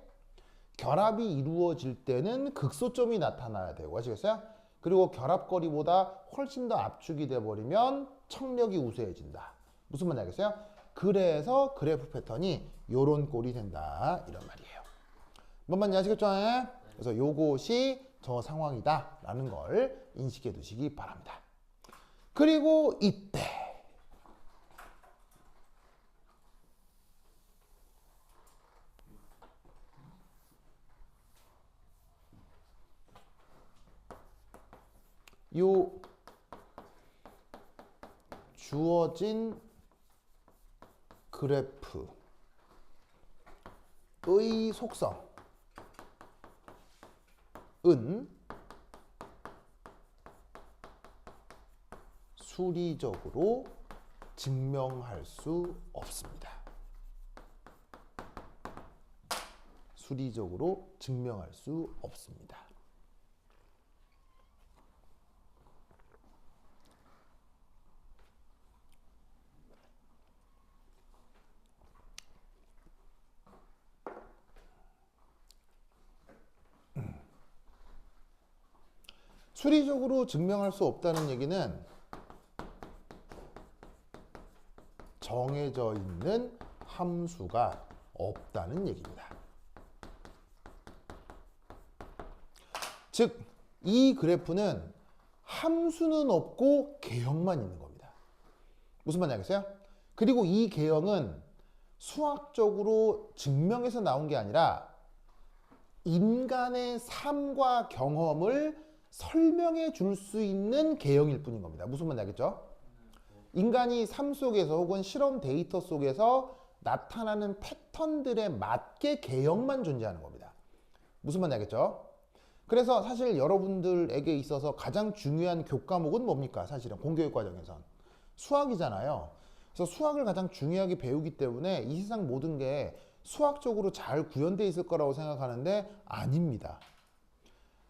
결합이 이루어질 때는 극소점이 나타나야 되고, 아시겠어요? 그리고 결합거리보다 훨씬 더 압축이 돼버리면 청력이 우세해진다. 무슨 말인지 알겠어요? 그래서 그래프 패턴이 요런 꼴이 된다, 이런 말이에요. 뭔 말인지 아시겠죠? 그래서 요것이 저 상황이다 라는 걸 인식해 두시기 바랍니다. 그리고 이때 요 주어진 그래프의 속성은 수리적으로 증명할 수 없습니다. 수리적으로 증명할 수 없습니다. 수리적으로 증명할 수 없다는 얘기는 정해져 있는 함수가 없다는 얘기입니다. 즉, 이 그래프는 함수는 없고 개형만 있는 겁니다. 무슨 말인지 알겠어요? 그리고 이 개형은 수학적으로 증명해서 나온 게 아니라 인간의 삶과 경험을 설명해 줄 수 있는 개형일 뿐인 겁니다. 무슨 말인지 알겠죠? 인간이 삶 속에서 혹은 실험 데이터 속에서 나타나는 패턴들에 맞게 개형만 존재하는 겁니다. 무슨 말인지 알겠죠? 그래서 사실 여러분들에게 있어서 가장 중요한 교과목은 뭡니까? 사실은 공교육 과정에선 수학이잖아요. 그래서 수학을 가장 중요하게 배우기 때문에 이 세상 모든 게 수학적으로 잘 구현되어 있을 거라고 생각하는데 아닙니다.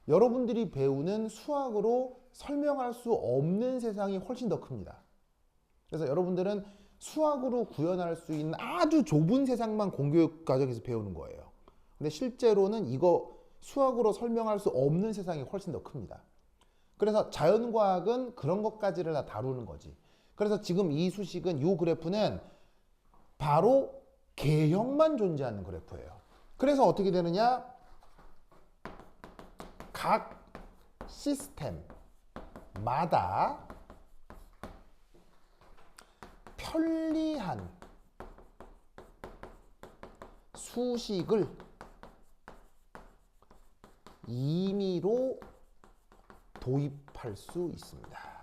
여러분들이 배우는 수학으로 설명할 수 없는 세상이 훨씬 더 큽니다. 그래서 여러분들은 수학으로 구현할 수 있는 아주 좁은 세상만 공교육 과정에서 배우는 거예요. 근데 실제로는 이거 수학으로 설명할 수 없는 세상이 훨씬 더 큽니다. 그래서 자연과학은 그런 것까지를 다 다루는 거지. 그래서 지금 이 수식은, 이 그래프는 바로 개형만 존재하는 그래프예요. 그래서 어떻게 되느냐? 각 시스템마다 편리한 수식을 임의로 도입할 수 있습니다.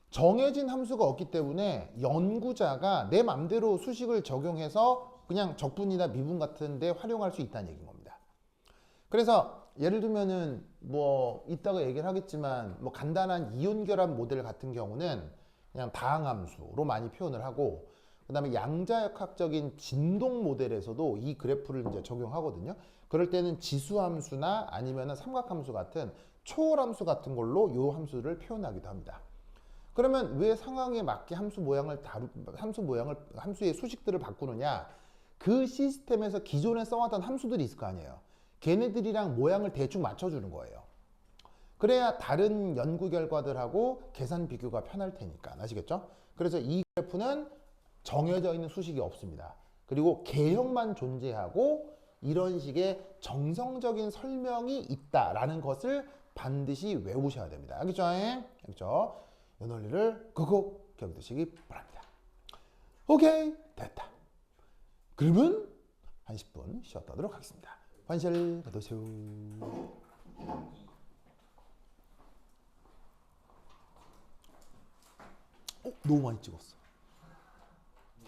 정해진 함수가 없기 때문에 연구자가 내 맘대로 수식을 적용해서 그냥 적분이나 미분 같은 데 활용할 수 있다는 얘기인 겁니다. 그래서 예를 들면은 뭐 이따가 얘기를 하겠지만 뭐 간단한 이온 결합 모델 같은 경우는 그냥 다항함수로 많이 표현을 하고, 그다음에 양자역학적인 진동 모델에서도 이 그래프를 이제 적용하거든요. 그럴 때는 지수함수나 아니면은 삼각함수 같은 초월함수 같은 걸로 이 함수를 표현하기도 합니다. 그러면 왜 상황에 맞게 함수의 수식들을 바꾸느냐? 그 시스템에서 기존에 써왔던 함수들이 있을 거 아니에요. 걔네들이랑 모양을 대충 맞춰주는 거예요. 그래야 다른 연구 결과들하고 계산 비교가 편할 테니까. 아시겠죠? 그래서 이 그래프는 정해져 있는 수식이 없습니다. 그리고 개형만 존재하고 이런 식의 정성적인 설명이 있다라는 것을 반드시 외우셔야 됩니다. 알겠죠? 알겠죠? 이 논리를 꼭 기억두시기 바랍니다. 오케이, 됐다. 그러면 한 10분 쉬었다 하도록 하겠습니다. 환실 받으세요. 너무 많이 찍었어.